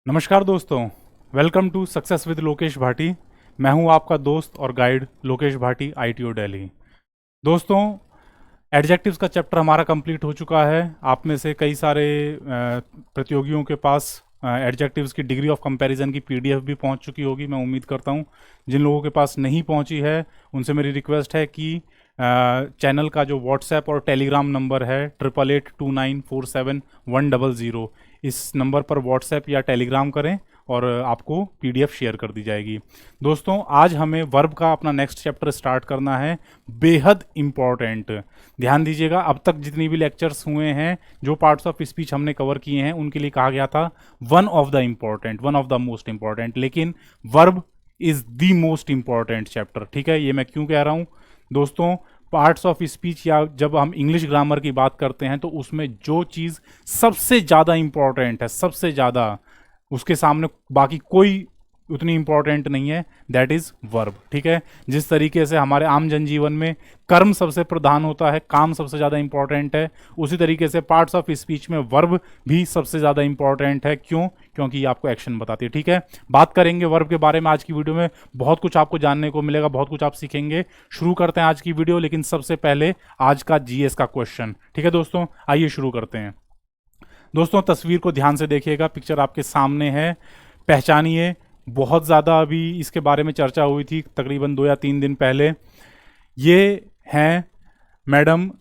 नमस्कार दोस्तों, welcome to success with Lokesh Bhati. मैं हूं आपका दोस्त और गाइड लोकेश भाटी, आईटीओ दिल्ली। दोस्तों, एडजेक्टिव्स का चैप्टर हमारा कंप्लीट हो चुका है। आप में से कई सारे प्रतियोगियों के पास एडजेक्टिव्स की डिग्री ऑफ कंपैरिजन की पीडीएफ भी पहुंच चुकी होगी, मैं उम्मीद करता हूं। जिन लोगों के पास नहीं पहुंची है उनसे मेरी रिक्वेस्ट है कि चैनल का जो व्हाट्सएप और टेलीग्राम नंबर है 8829471100, इस नंबर पर व्हाट्सएप या टेलीग्राम करें और आपको पीडीएफ शेयर कर दी जाएगी। दोस्तों, आज हमें वर्ब का अपना नेक्स्ट चैप्टर स्टार्ट करना है, बेहद इम्पॉर्टेंट। ध्यान दीजिएगा, अब तक जितनी भी लेक्चर्स हुए हैं, जो पार्ट्स ऑफ स्पीच हमने कवर किए हैं, उनके लिए कहा गया था one of the important, one of the most important, लेकिन verb is the most important chapter. ठीक है, ये मैं क्यों कह रहा हूँ दोस्तों? पार्ट्स ऑफ स्पीच या जब हम इंग्लिश ग्रामर की बात करते हैं तो उसमें जो चीज़ सबसे ज़्यादा इंपॉर्टेंट है, सबसे ज़्यादा, उसके सामने बाकी कोई उतनी इंपॉर्टेंट नहीं है, दैट इज वर्ब। ठीक है, जिस तरीके से हमारे आम जनजीवन में कर्म सबसे प्रधान होता है, काम सबसे ज़्यादा इंपॉर्टेंट है, उसी तरीके से पार्ट्स ऑफ स्पीच में वर्ब भी सबसे ज़्यादा इंपॉर्टेंट है। क्यों? क्योंकि ये आपको एक्शन बताती है। ठीक है, बात करेंगे वर्ब के बारे में आज की वीडियो में। बहुत कुछ आपको जानने को मिलेगा, बहुत कुछ आप सीखेंगे। शुरू करते हैं आज की वीडियो, लेकिन सबसे पहले आज का जीएस का क्वेश्चन। ठीक है दोस्तों, आइए शुरू करते हैं। दोस्तों, तस्वीर को ध्यान से देखिएगा, पिक्चर आपके सामने है, पहचानिए। बहुत ज़्यादा अभी इसके बारे में चर्चा हुई थी तकरीबन 2 या 3 दिन पहले। ये हैं मैडम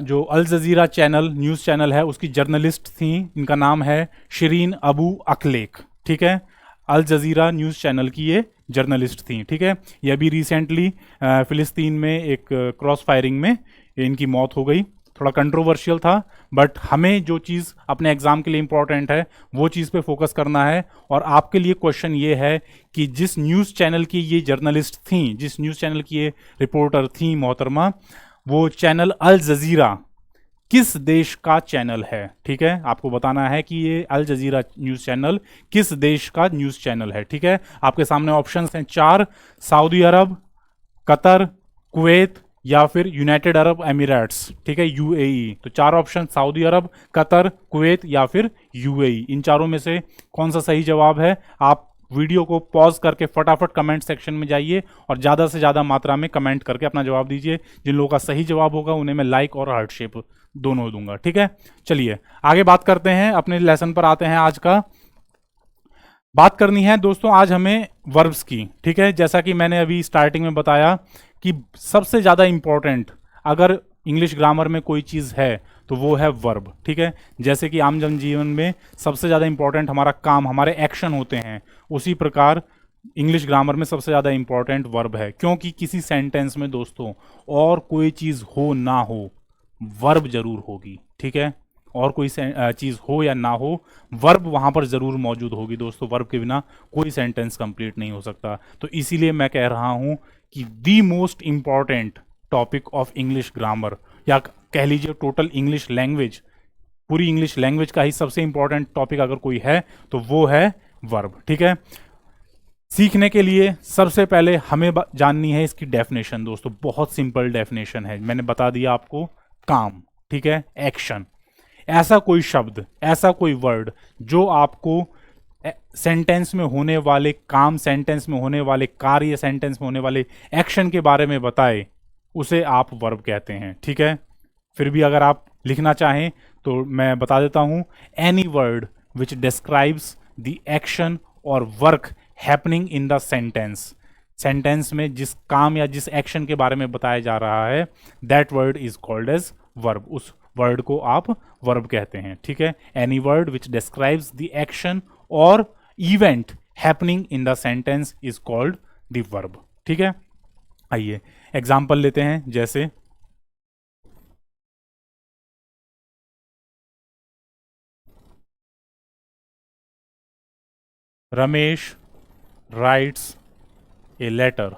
जो Al Jazeera channel, news channel है, उसकी जर्नलिस्ट थी। इनका नाम है शिरीन अबू अखलेक। ठीक है, अल जज़ीरा न्यूज़ चैनल की ये जर्नलिस्ट थी। ठीक है, ये अभी रिसेंटली फ़िलिस्तीन में एक क्रॉस फायरिंग में इनकी मौत हो गई। थोड़ा कंट्रोवर्शियल था, बट हमें जो चीज़ अपने एग्जाम के लिए इंपॉर्टेंट है वो चीज़ पे फोकस करना है। और आपके लिए क्वेश्चन ये है कि जिस न्यूज़ चैनल की ये जर्नलिस्ट थी, जिस न्यूज़ चैनल की ये रिपोर्टर थी मोहतरमा, वो चैनल अल जज़ीरा किस देश का चैनल है? ठीक है, आपको बताना है कि ये अल जज़ीरा न्यूज़ चैनल किस देश का न्यूज़ चैनल है। ठीक है, आपके सामने ऑप्शंस हैं 4: सऊदी अरब, कतर, कुवैत या फिर यूनाइटेड अरब एमिरेट्स। ठीक है, यूएई। तो 4 ऑप्शन: सऊदी अरब, कतर, कुवैत या फिर यूएई। इन चारों में से कौन सा सही जवाब है? आप वीडियो को पॉज करके फटाफट कमेंट सेक्शन में जाइए और ज़्यादा से ज़्यादा मात्रा में कमेंट करके अपना जवाब दीजिए। जिन लोगों का सही जवाब होगा उन्हें मैं लाइक और हार्ट शेप दोनों दूंगा। ठीक है, चलिए आगे बात करते हैं, अपने लेसन पर आते हैं। आज का बात करनी है दोस्तों आज हमें वर्ब्स की। ठीक है, जैसा कि मैंने अभी स्टार्टिंग में बताया कि सबसे ज़्यादा इंपॉर्टेंट अगर इंग्लिश ग्रामर में कोई चीज़ है तो वो है वर्ब। ठीक है, जैसे कि आम जनजीवन में सबसे ज़्यादा इंपॉर्टेंट हमारा काम, हमारे एक्शन होते हैं, उसी प्रकार इंग्लिश ग्रामर में सबसे ज़्यादा इंपॉर्टेंट वर्ब है। क्योंकि किसी सेंटेंस में दोस्तों और कोई चीज़ हो ना हो, वर्ब जरूर होगी। ठीक है, और कोई चीज़ हो या ना हो, वर्ब वहाँ पर ज़रूर मौजूद होगी दोस्तों। वर्ब के बिना कोई सेंटेंस कंप्लीट नहीं हो सकता। तो इसीलिए मैं कह रहा हूँ कि the most important topic of English grammar, या कह लीजिए टोटल इंग्लिश लैंग्वेज, पूरी इंग्लिश लैंग्वेज का ही सबसे इंपॉर्टेंट टॉपिक अगर कोई है तो वो है वर्ब। ठीक है, सीखने के लिए सबसे पहले हमें जाननी है इसकी डेफिनेशन। दोस्तों, बहुत सिंपल डेफिनेशन है, मैंने बता दिया आपको। काम, ठीक है, एक्शन। ऐसा कोई शब्द, ऐसा कोई वर्ड जो आपको सेंटेंस में होने वाले काम, सेंटेंस में होने वाले कार्य, सेंटेंस में होने वाले एक्शन के बारे में बताए, उसे आप वर्ब कहते हैं। ठीक है, फिर भी अगर आप लिखना चाहें तो मैं बता देता हूं: any word which describes the action और work happening in the sentence. Sentence में जिस काम या जिस एक्शन के बारे में बताया जा रहा है, that word is called as verb. उस वर्ड को आप वर्ब कहते हैं। ठीक है, any word which describes the action और event happening in the sentence is called the verb. ठीक है, आइए एग्जाम्पल लेते हैं। जैसे Ramesh writes a letter.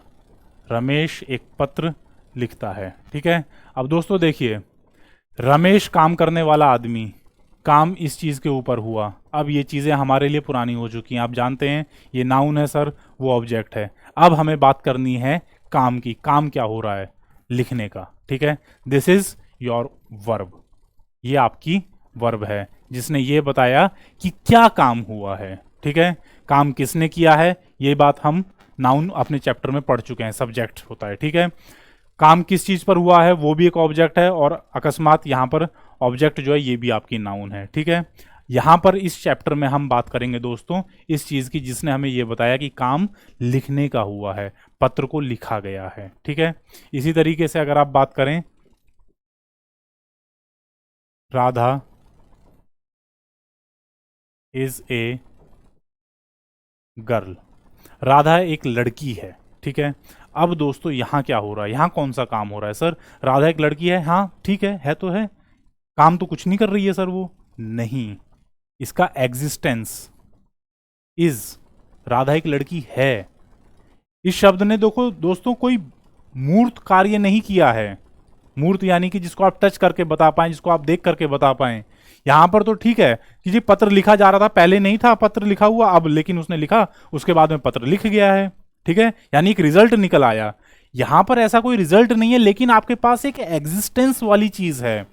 Ramesh एक पत्र लिखता है। ठीक है, अब दोस्तों देखिए, रमेश काम करने वाला आदमी, काम इस चीज़ के ऊपर हुआ। अब ये चीज़ें हमारे लिए पुरानी हो चुकी हैं, आप जानते हैं ये नाउन है सर, वो ऑब्जेक्ट है। अब हमें बात करनी है काम की। काम क्या हो रहा है? लिखने का। ठीक है, दिस इज योर वर्ब। ये आपकी वर्ब है जिसने ये बताया कि क्या काम हुआ है। ठीक है। काम किसने किया है, ये बात हम नाउन अपने चैप्टर में पढ़ चुके हैं, सब्जेक्ट होता है, ठीक है। काम किस चीज पर हुआ है वो भी एक ऑब्जेक्ट है, और अकस्मात यहाँ पर ऑब्जेक्ट जो है ये भी आपकी नाउन है, ठीक है। यहाँ पर इस चैप्टर में हम बात करेंगे दोस्तों इस चीज की जिसने हमें ये बताया कि काम लिखने का हुआ है, पत्र को लिखा गया है, ठीक है। इसी तरीके से अगर आप बात करें, Radha is a girl, Radha एक लड़की है, ठीक है। अब दोस्तों यहां क्या हो रहा है, यहां कौन सा काम हो रहा है सर, राधा एक लड़की है, हाँ ठीक है तो है, काम तो कुछ नहीं कर रही है सर वो, नहीं, इसका एग्जिस्टेंस इज, राधा एक लड़की है। इस शब्द ने देखो दोस्तों कोई मूर्त कार्य नहीं किया है, मूर्त यानी कि जिसको आप टच करके बता पाएं, जिसको आप देख करके बता पाएं। यहां पर तो ठीक है कि जी पत्र लिखा जा रहा था, पहले नहीं था पत्र लिखा हुआ, अब लेकिन उसने लिखा, उसके बाद में पत्र लिख गया है, ठीक है, यानी एक रिजल्ट निकल आया। यहां पर ऐसा कोई रिजल्ट नहीं है, लेकिन आपके पास एक एग्जिस्टेंस वाली चीज है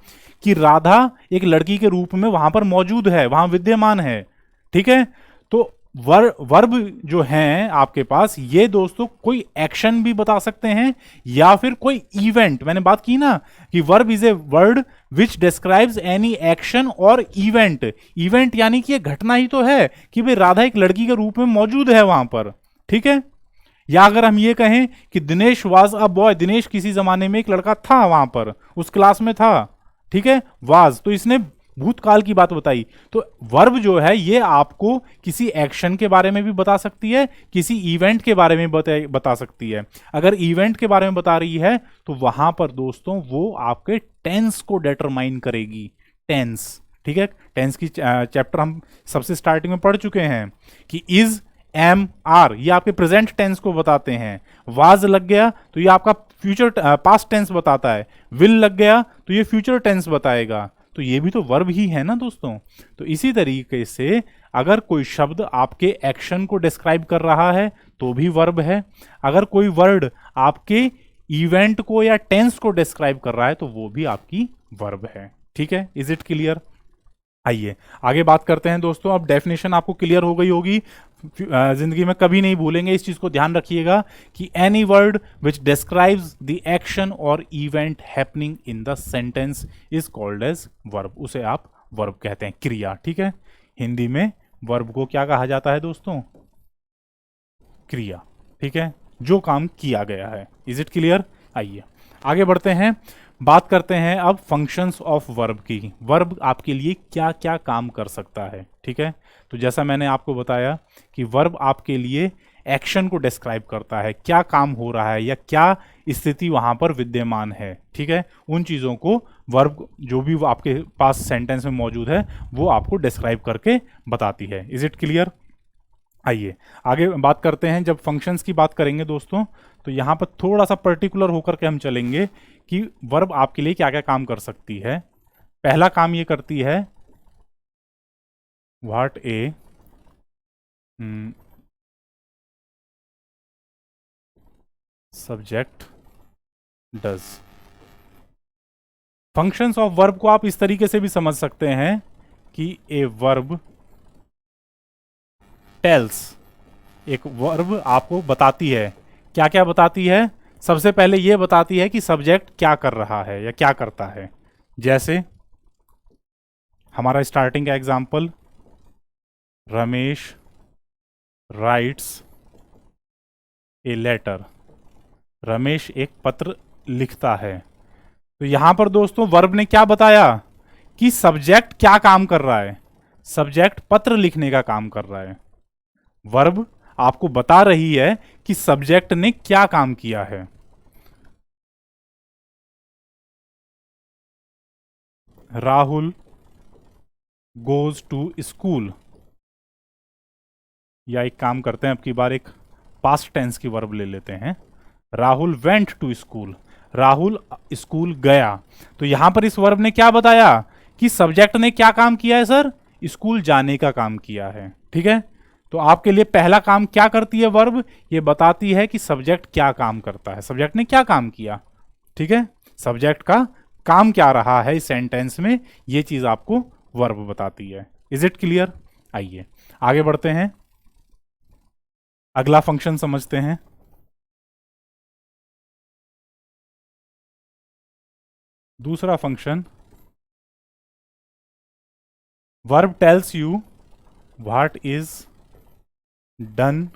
कि राधा एक लड़की के रूप में वहां पर मौजूद है, वहां विद्यमान है, ठीक है। तो वर्ब जो हैं आपके पास ये दोस्तों कोई एक्शन भी बता सकते हैं या फिर कोई इवेंट, मैंने बात की ना कि verb is a word which describes any action और इवेंट, इवेंट यानी कि ये घटना ही तो है कि भाई राधा एक लड़की के रूप में मौजूद है वहां पर, ठीक है। या अगर हम ये कहें कि Dinesh was a boy, Dinesh किसी जमाने में एक लड़का था वहां पर, उस क्लास में था, ठीक है, वाज, तो इसने भूतकाल की बात बताई। तो वर्ब जो है ये आपको किसी एक्शन के बारे में भी बता सकती है, किसी इवेंट के बारे में बता सकती है। अगर इवेंट के बारे में बता रही है तो वहां पर दोस्तों वो आपके टेंस को डिटरमाइन करेगी, टेंस, ठीक है। टेंस की चैप्टर हम सबसे स्टार्टिंग में पढ़ चुके हैं कि इज, एम, आर ये आपके प्रेजेंट टेंस को बताते हैं, वाज लग गया तो ये आपका फ्यूचर पास्ट टेंस बताता है, विल लग गया तो ये फ्यूचर टेंस बताएगा, तो ये भी तो वर्ब ही है ना दोस्तों। तो इसी तरीके से अगर कोई शब्द आपके एक्शन को डिस्क्राइब कर रहा है तो भी वर्ब है, अगर कोई वर्ड आपके इवेंट को या टेंस को डिस्क्राइब कर रहा है तो वो भी आपकी वर्ब है, ठीक है। Is it clear? आइए आगे बात करते हैं दोस्तों। अब डेफिनेशन आपको क्लियर हो गई होगी, जिंदगी में कभी नहीं भूलेंगे, इस चीज को ध्यान रखिएगा कि any word which describes the action और event happening in the sentence is called as verb, उसे आप वर्ब कहते हैं, क्रिया, ठीक है। हिंदी में वर्ब को क्या कहा जाता है दोस्तों? क्रिया, ठीक है, जो काम किया गया है। Is it clear? आइए आगे बढ़ते हैं, बात करते हैं अब फंक्शंस ऑफ वर्ब की, वर्ब आपके लिए क्या क्या काम कर सकता है, ठीक है। तो जैसा मैंने आपको बताया कि वर्ब आपके लिए एक्शन को डिस्क्राइब करता है, क्या काम हो रहा है या क्या स्थिति वहां पर विद्यमान है, ठीक है, उन चीजों को वर्ब जो भी वो आपके पास सेंटेंस में मौजूद है वो आपको डिस्क्राइब करके बताती है। Is it clear? आइए आगे बात करते हैं, जब फंक्शंस की बात करेंगे दोस्तों तो यहां पर थोड़ा सा पर्टिकुलर होकर के हम चलेंगे कि वर्ब आपके लिए क्या क्या काम कर सकती है। पहला काम ये करती है, what a subject does. Functions of verb को आप इस तरीके से भी समझ सकते हैं कि ए वर्ब टेल्स, एक वर्ब आपको बताती है, क्या क्या बताती है? सबसे पहले यह बताती है कि सब्जेक्ट क्या कर रहा है या क्या करता है। जैसे हमारा स्टार्टिंग का example, Ramesh writes a letter, Ramesh एक पत्र लिखता है। तो यहां पर दोस्तों वर्ब ने क्या बताया कि सब्जेक्ट क्या काम कर रहा है, सब्जेक्ट पत्र लिखने का काम कर रहा है। वर्ब आपको बता रही है कि सब्जेक्ट ने क्या काम किया है। राहुल गोज टू स्कूल, या एक काम करते हैं अब की बार एक पास्ट टेंस की वर्ब ले लेते हैं, Rahul went to school, Rahul school गया। तो यहां पर इस वर्ब ने क्या बताया कि सब्जेक्ट ने क्या काम किया है सर, स्कूल जाने का काम किया है, ठीक है। तो आपके लिए पहला काम क्या करती है वर्ब, ये बताती है कि सब्जेक्ट क्या काम करता है, सब्जेक्ट ने क्या काम किया, ठीक है, सब्जेक्ट का काम क्या रहा है इस सेंटेंस में, ये चीज आपको वर्ब बताती है। Is it clear? आइए आगे बढ़ते हैं। अगला फंक्शन समझते हैं। दूसरा function, verb tells you what is done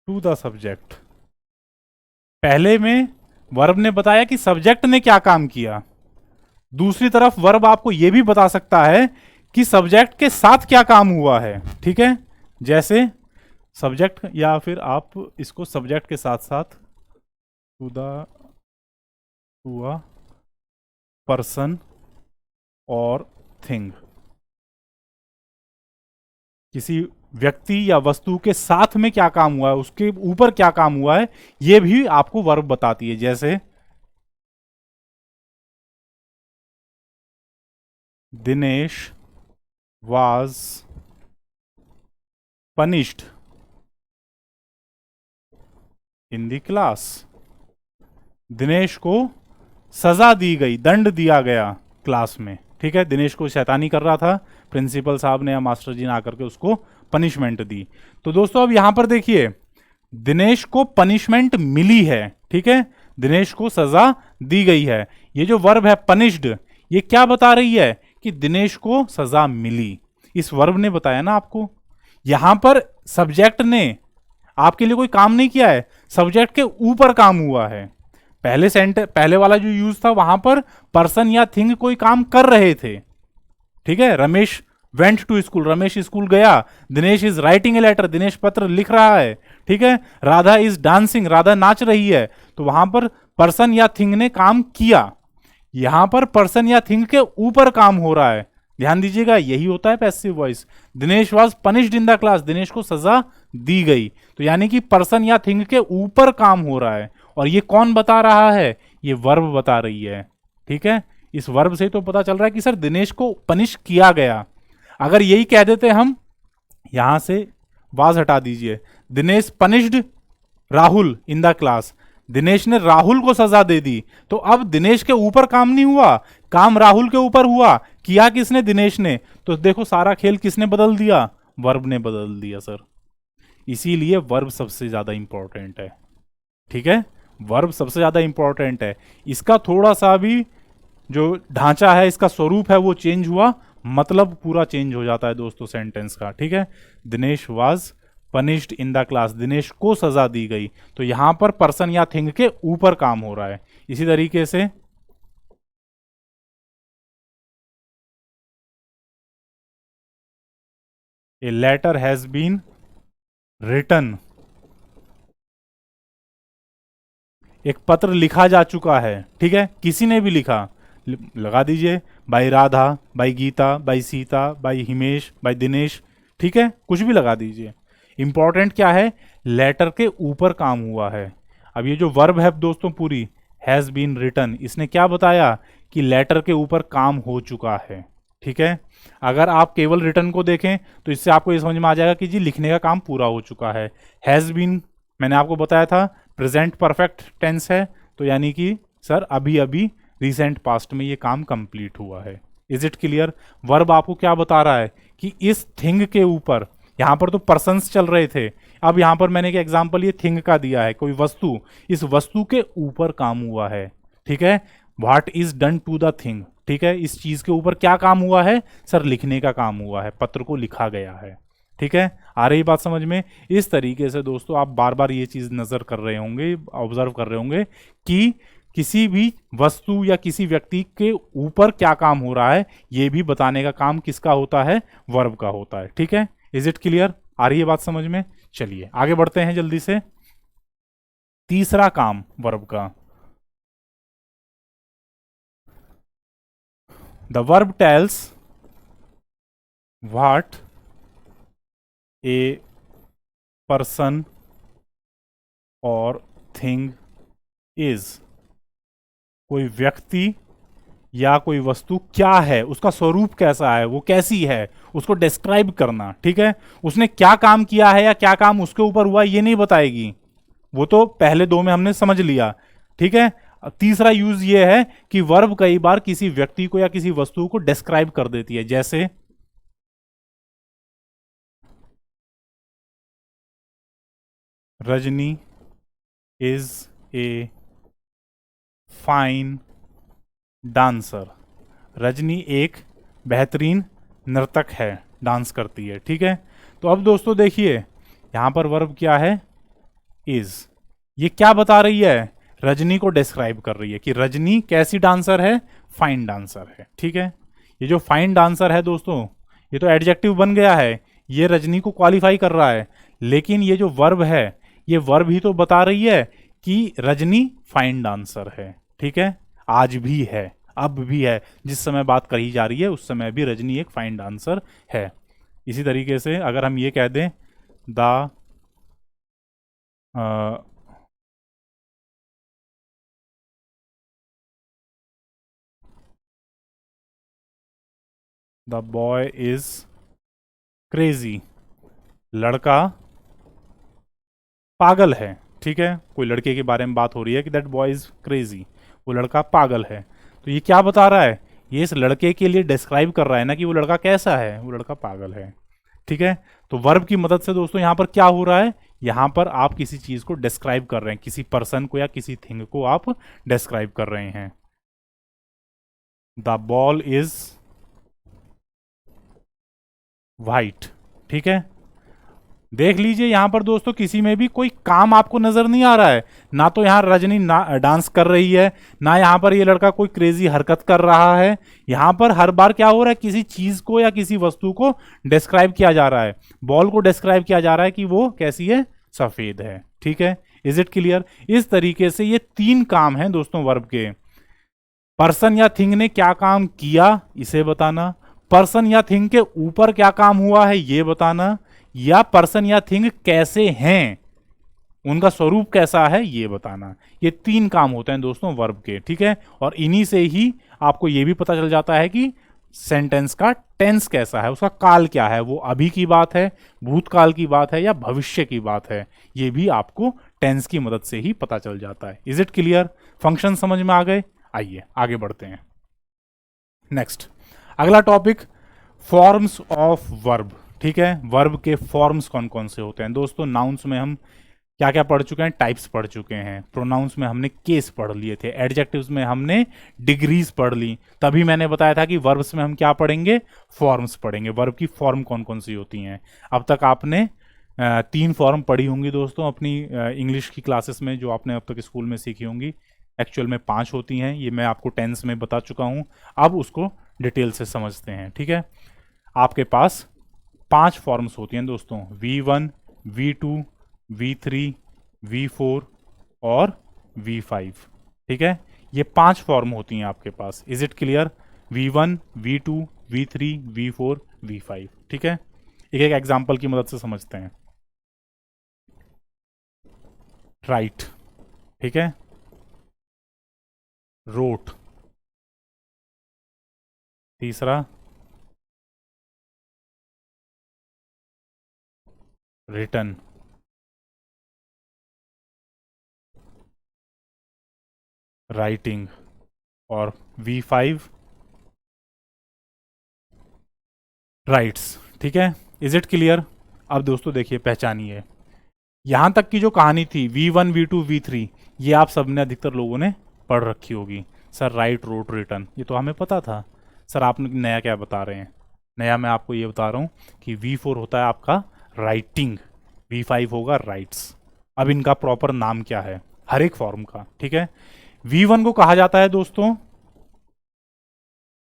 to the subject. पहले में वर्ब ने बताया कि सब्जेक्ट ने क्या काम किया, दूसरी तरफ वर्ब आपको यह भी बता सकता है कि सब्जेक्ट के साथ क्या काम हुआ है। ठीक है, जैसे सब्जेक्ट, या फिर आप इसको सब्जेक्ट के साथ साथ to the to a person और थिंग, किसी व्यक्ति या वस्तु के साथ में क्या काम हुआ है, उसके ऊपर क्या काम हुआ है, यह भी आपको वर्ब बताती है। जैसे Dinesh was punished in the class. Dinesh को सजा दी गई, दंड दिया गया क्लास में। ठीक है, दिनेश को शैतानी कर रहा था, प्रिंसिपल साहब ने या मास्टर जी ने आकर के उसको पनिशमेंट दी। तो दोस्तों अब यहां पर देखिए, दिनेश को पनिशमेंट मिली है। ठीक है, दिनेश को सजा दी गई है। ये जो वर्ब है पनिश्ड, ये क्या बता रही है कि दिनेश को सजा मिली। इस वर्ब ने बताया ना आपको। यहां पर सब्जेक्ट ने आपके लिए कोई काम नहीं किया है, सब्जेक्ट के ऊपर काम हुआ है। पहले वाला जो यूज था वहां पर पर्सन या थिंग कोई काम कर रहे थे। ठीक है, Ramesh went to school, Ramesh school गया। Dinesh is writing a letter, Dinesh पत्र लिख रहा है। ठीक है, राधा इज डांसिंग, राधा नाच रही है। तो वहां पर पर्सन या थिंग ने काम किया। यहां पर पर्सन या थिंग के ऊपर काम हो रहा है। ध्यान दीजिएगा, यही होता है passive voice. Dinesh was punished in the class, Dinesh को सजा दी गई। तो यानी कि पर्सन या थिंग के ऊपर काम हो रहा है। और ये कौन बता रहा है? ये वर्ब बता रही है। ठीक है, इस वर्ब से तो पता चल रहा है कि सर दिनेश को पनिश किया गया। अगर यही कह देते हम, यहां से वाज हटा दीजिए, Dinesh punished Rahul in the class, Dinesh ने राहुल को सजा दे दी, तो अब दिनेश के ऊपर काम नहीं हुआ, काम राहुल के ऊपर हुआ। किया किसने? दिनेश ने। तो देखो सारा खेल किसने बदल दिया? वर्ब ने बदल दिया सर। इसीलिए वर्ब सबसे ज्यादा इंपॉर्टेंट है। ठीक है, वर्ब सबसे ज्यादा इंपॉर्टेंट है। इसका थोड़ा सा भी जो ढांचा है, इसका स्वरूप है, वो चेंज हुआ, मतलब पूरा चेंज हो जाता है दोस्तों सेंटेंस का। ठीक है, Dinesh was punished in the class, Dinesh को सजा दी गई। तो यहां पर पर्सन या थिंग के ऊपर काम हो रहा है। इसी तरीके से a letter has been written, एक पत्र लिखा जा चुका है। ठीक है, किसी ने भी लिखा, लगा दीजिए, by Radha, by Gita, by Sita, by Himesh, by Dinesh. ठीक है, कुछ भी लगा दीजिए। इंपॉर्टेंट क्या है? लेटर के ऊपर काम हुआ है। अब ये जो वर्ब है दोस्तों पूरी, हैज बीन रिटन, इसने क्या बताया कि लेटर के ऊपर काम हो चुका है। ठीक है, अगर आप केवल रिटर्न को देखें तो इससे आपको ये समझ में आ जाएगा कि जी लिखने का काम पूरा हो चुका है। हैज बीन मैंने आपको बताया था प्रेजेंट परफेक्ट टेंस है, तो यानी कि सर अभी अभी रिसेंट पास्ट में ये काम कंप्लीट हुआ है। Is it clear? वर्ब आपको क्या बता रहा है कि इस थिंग के ऊपर, यहां पर तो पर्सन्स चल रहे थे, अब यहां पर मैंने एक एग्जांपल ये थिंग का दिया है, कोई वस्तु, इस वस्तु के ऊपर काम हुआ है। ठीक है, what is done to the thing. ठीक है, इस चीज के ऊपर क्या काम हुआ है? सर लिखने का काम हुआ है, पत्र को लिखा गया है। ठीक है, आ रही बात समझ में? इस तरीके से दोस्तों आप बार बार ये चीज नजर कर रहे होंगे, ऑब्जर्व कर रहे होंगे कि किसी भी वस्तु या किसी व्यक्ति के ऊपर क्या काम हो रहा है, ये भी बताने का काम किसका होता है? वर्ब का होता है। ठीक है, इज इट क्लियर? आ रही है बात समझ में? चलिए आगे बढ़ते हैं जल्दी से। तीसरा काम वर्ब का, the verb tells what a person और थिंग इज, कोई व्यक्ति या कोई वस्तु क्या है, उसका स्वरूप कैसा है, वो कैसी है, उसको डिस्क्राइब करना। ठीक है, उसने क्या काम किया है या क्या काम उसके ऊपर हुआ, ये नहीं बताएगी, वो तो पहले दो में हमने समझ लिया। ठीक है, तीसरा यूज ये है कि वर्ब कई बार किसी व्यक्ति को या किसी वस्तु को डिस्क्राइब कर देती है। जैसे Rajni is a fine dancer. Rajni एक बेहतरीन नर्तक है, डांस करती है। ठीक है, तो अब दोस्तों देखिए यहां पर वर्ब क्या है, इज। ये क्या बता रही है, रजनी को डिस्क्राइब कर रही है कि रजनी कैसी डांसर है, फाइन डांसर है। ठीक है, ये जो फाइन डांसर है दोस्तों, ये तो एडजेक्टिव बन गया है, ये रजनी को क्वालिफाई कर रहा है। लेकिन ये जो वर्ब है, ये वर्ब ही तो बता रही है कि रजनी फाइन डांसर है। ठीक है, आज भी है, अब भी है, जिस समय बात कही जा रही है उस समय भी रजनी एक फाइन डांसर है। इसी तरीके से अगर हम ये कह दें the the boy is crazy, लड़का पागल है। ठीक है, कोई लड़के के बारे में बात हो रही है कि दैट बॉय इज क्रेजी, वो लड़का पागल है। तो ये क्या बता रहा है, ये इस लड़के के लिए डिस्क्राइब कर रहा है ना कि वो लड़का कैसा है, वो लड़का पागल है। ठीक है, तो वर्ब की मदद से दोस्तों यहां पर क्या हो रहा है, यहां पर आप किसी चीज को डिस्क्राइब कर रहे हैं, किसी पर्सन को या किसी थिंग को आप डिस्क्राइब कर रहे हैं। The ball is white. ठीक है, देख लीजिए यहां पर दोस्तों किसी में भी कोई काम आपको नजर नहीं आ रहा है, ना तो यहां रजनी डांस कर रही है, ना यहां पर ये लड़का कोई क्रेजी हरकत कर रहा है। यहां पर हर बार क्या हो रहा है, किसी चीज को या किसी वस्तु को डिस्क्राइब किया जा रहा है। बॉल को डिस्क्राइब किया जा रहा है कि वो कैसी है, सफेद है। ठीक है, इज इट क्लियर। इस तरीके से ये तीन काम हैं दोस्तों वर्ब के, पर्सन या थिंग ने क्या काम किया इसे बताना, पर्सन या थिंग के ऊपर क्या काम हुआ है ये बताना, या पर्सन या थिंग कैसे हैं, उनका स्वरूप कैसा है ये बताना। ये तीन काम होते हैं दोस्तों वर्ब के। ठीक है, और इन्हीं से ही आपको ये भी पता चल जाता है कि सेंटेंस का टेंस कैसा है, उसका काल क्या है, वो अभी की बात है, भूतकाल की बात है या भविष्य की बात है, ये भी आपको टेंस की मदद से ही पता चल जाता है। इज इट क्लियर, फंक्शन समझ में आ गए। आइए आगे बढ़ते हैं। नेक्स्ट अगला टॉपिक, फॉर्म्स ऑफ वर्ब। ठीक है, वर्ब के फॉर्म्स कौन कौन से होते हैं दोस्तों। नाउन्स में हम क्या क्या पढ़ चुके हैं, टाइप्स पढ़ चुके हैं। प्रोनाउंस में हमने केस पढ़ लिए थे, एडजेक्टिव्स में हमने डिग्रीज पढ़ ली। तभी मैंने बताया था कि वर्ब्स में हम क्या पढ़ेंगे, फॉर्म्स पढ़ेंगे। वर्ब की फॉर्म कौन कौन सी होती हैं। अब तक आपने तीन फॉर्म पढ़ी होंगी दोस्तों अपनी इंग्लिश की क्लासेस में, जो आपने अब तक स्कूल में सीखी होंगी। एक्चुअल में 5 होती हैं, ये मैं आपको टेंस में बता चुका हूँ। अब उसको डिटेल से समझते हैं। ठीक है, आपके पास 5 फॉर्म्स होती हैं दोस्तों, V1, V2, V3, V4 और V5। ठीक है, ये 5 फॉर्म होती हैं आपके पास। Is it clear, V1, V2, V3, V4, V5। ठीक है, एक एक एग्जाम्पल की मदद से समझते हैं। राइट, ठीक है, रोट, तीसरा रिटन, राइटिंग, और V5 राइट्स। ठीक है, इज इट क्लियर। अब दोस्तों देखिए पहचानिए, यहां तक की जो कहानी थी V1, V2, V3, ये आप सबने अधिकतर लोगों ने पढ़ रखी होगी। सर राइट, रोट, रिटन, ये तो हमें पता था। सर आप नया क्या बता रहे हैं। नया मैं आपको ये बता रहा हूँ कि V4 होता है आपका राइटिंग, V5 होगा राइट्स। अब इनका प्रॉपर नाम क्या है हर एक फॉर्म का। ठीक है, V1 को कहा जाता है दोस्तों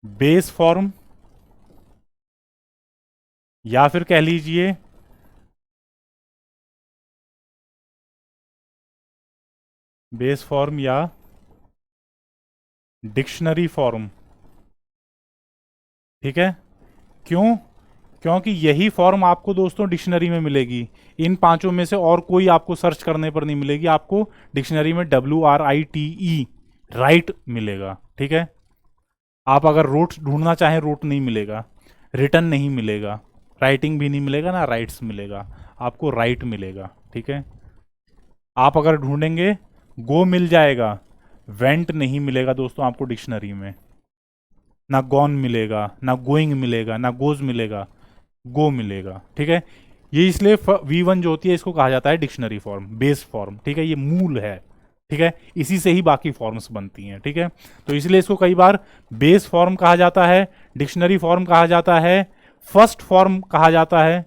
बेस फॉर्म, या फिर कह लीजिए बेस फॉर्म या डिक्शनरी फॉर्म। ठीक है, क्यों, क्योंकि यही फॉर्म आपको दोस्तों डिक्शनरी में मिलेगी। इन पांचों में से और कोई आपको सर्च करने पर नहीं मिलेगी, आपको डिक्शनरी में WRITE राइट मिलेगा। ठीक है, आप अगर रोट ढूंढना चाहें रोट नहीं मिलेगा, रिटन नहीं मिलेगा, राइटिंग भी नहीं मिलेगा, ना राइट्स मिलेगा, आपको राइट मिलेगा। ठीक है, आप अगर ढूंढेंगे गो मिल जाएगा, वेंट नहीं मिलेगा दोस्तों आपको डिक्शनरी में, ना गॉन मिलेगा, ना गोइंग मिलेगा, ना गोज मिलेगा, गो मिलेगा। ठीक है, ये इसलिए V1 जो होती है इसको कहा जाता है डिक्शनरी फॉर्म, बेस फॉर्म, ठीक है, ये मूल है, ठीक है, इसी से ही बाकी फॉर्म्स बनती हैं, ठीक है। तो इसलिए इसको कई बार बेस फॉर्म कहा जाता है, डिक्शनरी फॉर्म कहा जाता है, फर्स्ट फॉर्म कहा जाता है,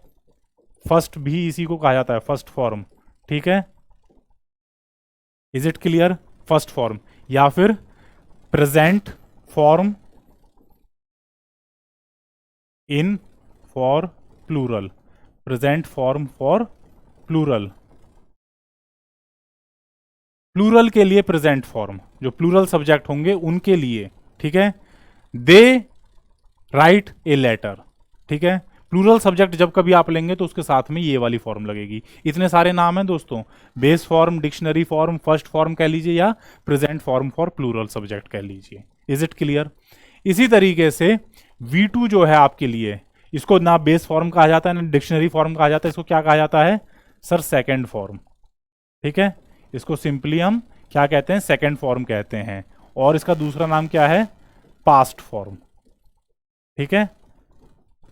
फर्स्ट भी इसी को कहा जाता है, फर्स्ट फॉर्म, ठीक है। Is it clear? First form, या फिर present form in for plural, present form for plural, plural के लिए प्रेजेंट फॉर्म, जो प्लूरल सब्जेक्ट होंगे उनके लिए, ठीक है। दे राइट ए लेटर, ठीक है। प्लूरल सब्जेक्ट जब कभी आप लेंगे तो उसके साथ में ये वाली फॉर्म लगेगी। इतने सारे नाम हैं दोस्तों, base form, dictionary form, first form कह लीजिए, या present form for plural subject कह लीजिए। Is it clear? इसी तरीके से V2 जो है आपके लिए, इसको ना बेस फॉर्म कहा जाता है ना डिक्शनरी फॉर्म कहा जाता है, इसको क्या कहा जाता है सर? सेकेंड फॉर्म, ठीक है। इसको सिंपली हम क्या कहते हैं? सेकेंड फॉर्म कहते हैं। और इसका दूसरा नाम क्या है? पास्ट फॉर्म, ठीक है,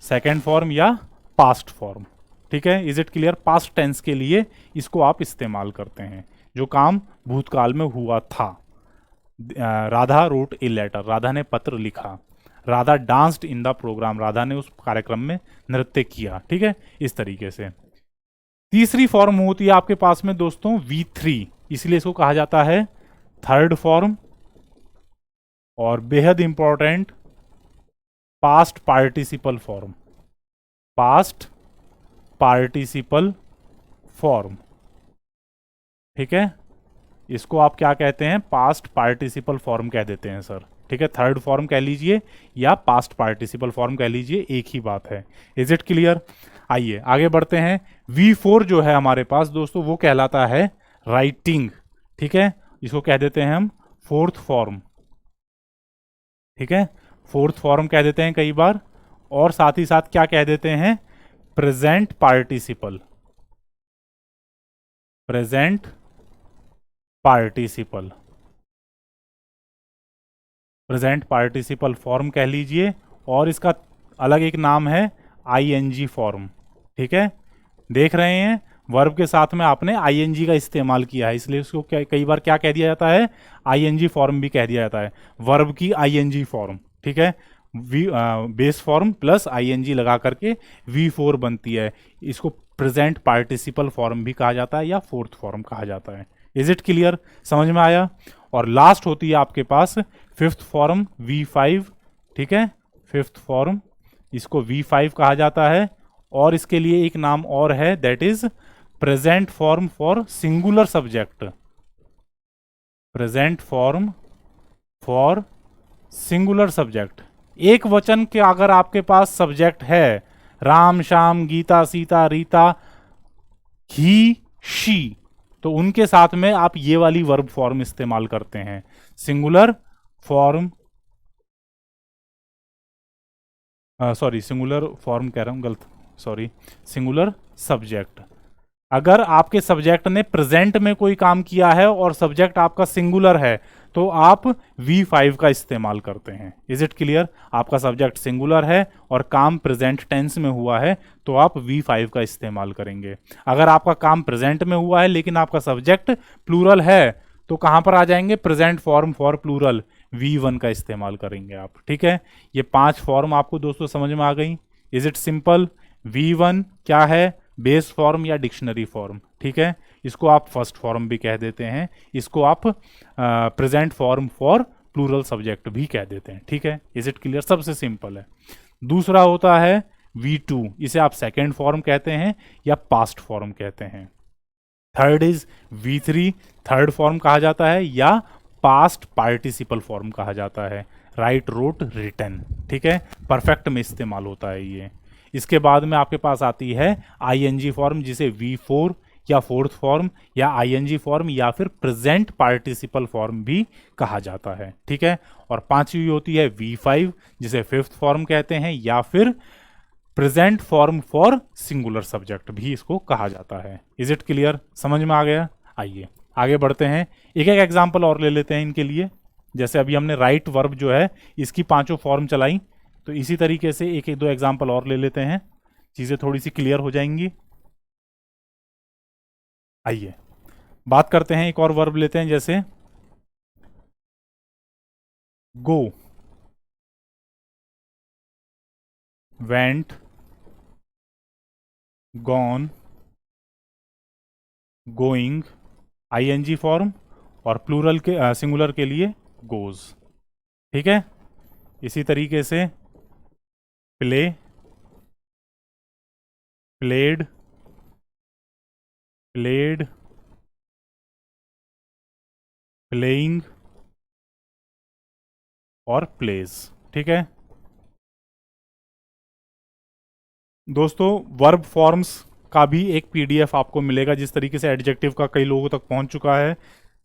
सेकेंड फॉर्म या पास्ट फॉर्म, ठीक है। Is it clear? Past tense के लिए इसको आप इस्तेमाल करते हैं, जो काम भूतकाल में हुआ था। Radha wrote a letter, Radha ने पत्र लिखा। Radha danced in the programme, Radha ने उस कार्यक्रम में नृत्य किया, ठीक है, इस तरीके से। तीसरी फॉर्म होती है आपके पास में दोस्तों V3, इसलिए इसको कहा जाता है थर्ड फॉर्म, और बेहद important past participle form, past participle form, ठीक है। इसको आप क्या कहते हैं? पास्ट पार्टिसिपल फॉर्म कह देते हैं सर, ठीक है। थर्ड फॉर्म कह लीजिए या पास्ट पार्टिसिपल फॉर्म कह लीजिए, एक ही बात है। Is it clear? आइए आगे बढ़ते हैं। V4 जो है हमारे पास दोस्तों, वो कहलाता है राइटिंग, ठीक है, इसको कह देते हैं हम फोर्थ फॉर्म, ठीक है, फोर्थ फॉर्म कह देते हैं कई बार। और साथ ही साथ क्या कह देते हैं? Present participle, present participle, present participle form कह लीजिए। और इसका अलग एक नाम है ING फॉर्म, ठीक है। देख रहे हैं वर्ब के साथ में आपने ING का इस्तेमाल किया है, इसलिए उसको कई बार क्या कह दिया जाता है? ING फॉर्म भी कह दिया जाता है, वर्ब की ING फॉर्म, ठीक है। बेस फॉर्म प्लस ING लगा करके V4 बनती है। इसको प्रेजेंट पार्टिसिपल फॉर्म भी कहा जाता है या फोर्थ फॉर्म कहा जाता है। Is it clear? समझ में आया? और लास्ट होती है आपके पास फिफ्थ फॉर्म V5, ठीक है, फिफ्थ फॉर्म, इसको V5 कहा जाता है। और इसके लिए एक नाम और है, that is present form for singular subject, present form for singular subject. एक वचन के अगर आपके पास सब्जेक्ट है, राम, श्याम, गीता, सीता, रीता, ही, शी, तो उनके साथ में आप ये वाली वर्ब फॉर्म इस्तेमाल करते हैं, singular form, sorry singular form कह रहा हूं, गलत, सॉरी, सिंगुलर सब्जेक्ट। अगर आपके सब्जेक्ट ने प्रेजेंट में कोई काम किया है और सब्जेक्ट आपका सिंगुलर है, तो आप V5 का इस्तेमाल करते हैं। Is it clear? आपका सब्जेक्ट सिंगुलर है और काम प्रेजेंट टेंस में हुआ है, तो आप V5 का इस्तेमाल करेंगे। अगर आपका काम प्रेजेंट में हुआ है लेकिन आपका सब्जेक्ट प्लूरल है, तो कहां पर आ जाएंगे? Present form for plural, V1 का इस्तेमाल करेंगे आप, ठीक है। ये 5 फॉर्म आपको दोस्तों समझ में आ गई? Is it simple? V1 क्या है? बेस फॉर्म या डिक्शनरी फॉर्म, ठीक है। इसको आप फर्स्ट फॉर्म भी कह देते हैं, इसको आप present form for plural subject भी कह देते हैं, ठीक है। Is it clear? सबसे सिंपल है। दूसरा होता है V2, इसे आप सेकेंड फॉर्म कहते हैं या पास्ट फॉर्म कहते हैं। Third is V3, third form कहा जाता है या पास्ट पार्टिसिपल फॉर्म कहा जाता है, राइट, रोट, रिटन, ठीक है, परफेक्ट में इस्तेमाल होता है ये। इसके बाद में आपके पास आती है ING फॉर्म, जिसे V4 या फोर्थ फॉर्म या ING फॉर्म या फिर प्रेजेंट पार्टिसिपल फॉर्म भी कहा जाता है, ठीक है। और पांचवी होती है V5, जिसे फिफ्थ फॉर्म कहते हैं या फिर present form for singular subject भी इसको कहा जाता है। Is it clear? समझ में आ गया? आइए आगे बढ़ते हैं, एक एक एग्जाम्पल और ले लेते हैं इनके लिए। जैसे अभी हमने राइट वर्ब जो है इसकी 5 फॉर्म चलाई, तो इसी तरीके से एक एक 2 एग्जाम्पल और ले लेते हैं, चीज़ें थोड़ी सी क्लियर हो जाएंगी। आइए बात करते हैं, एक और वर्ब लेते हैं, जैसे go, went, gone, going, ING form, और प्लूरल के सिंगुलर के लिए गोज। ठीक है। इसी तरीके से प्ले, प्लेड, प्लेड, प्लेइंग और प्लेज। ठीक है दोस्तों, वर्ब फॉर्म्स का भी एक पीडीएफ आपको मिलेगा, जिस तरीके से एडजेक्टिव का कई लोगों तक पहुंच चुका है।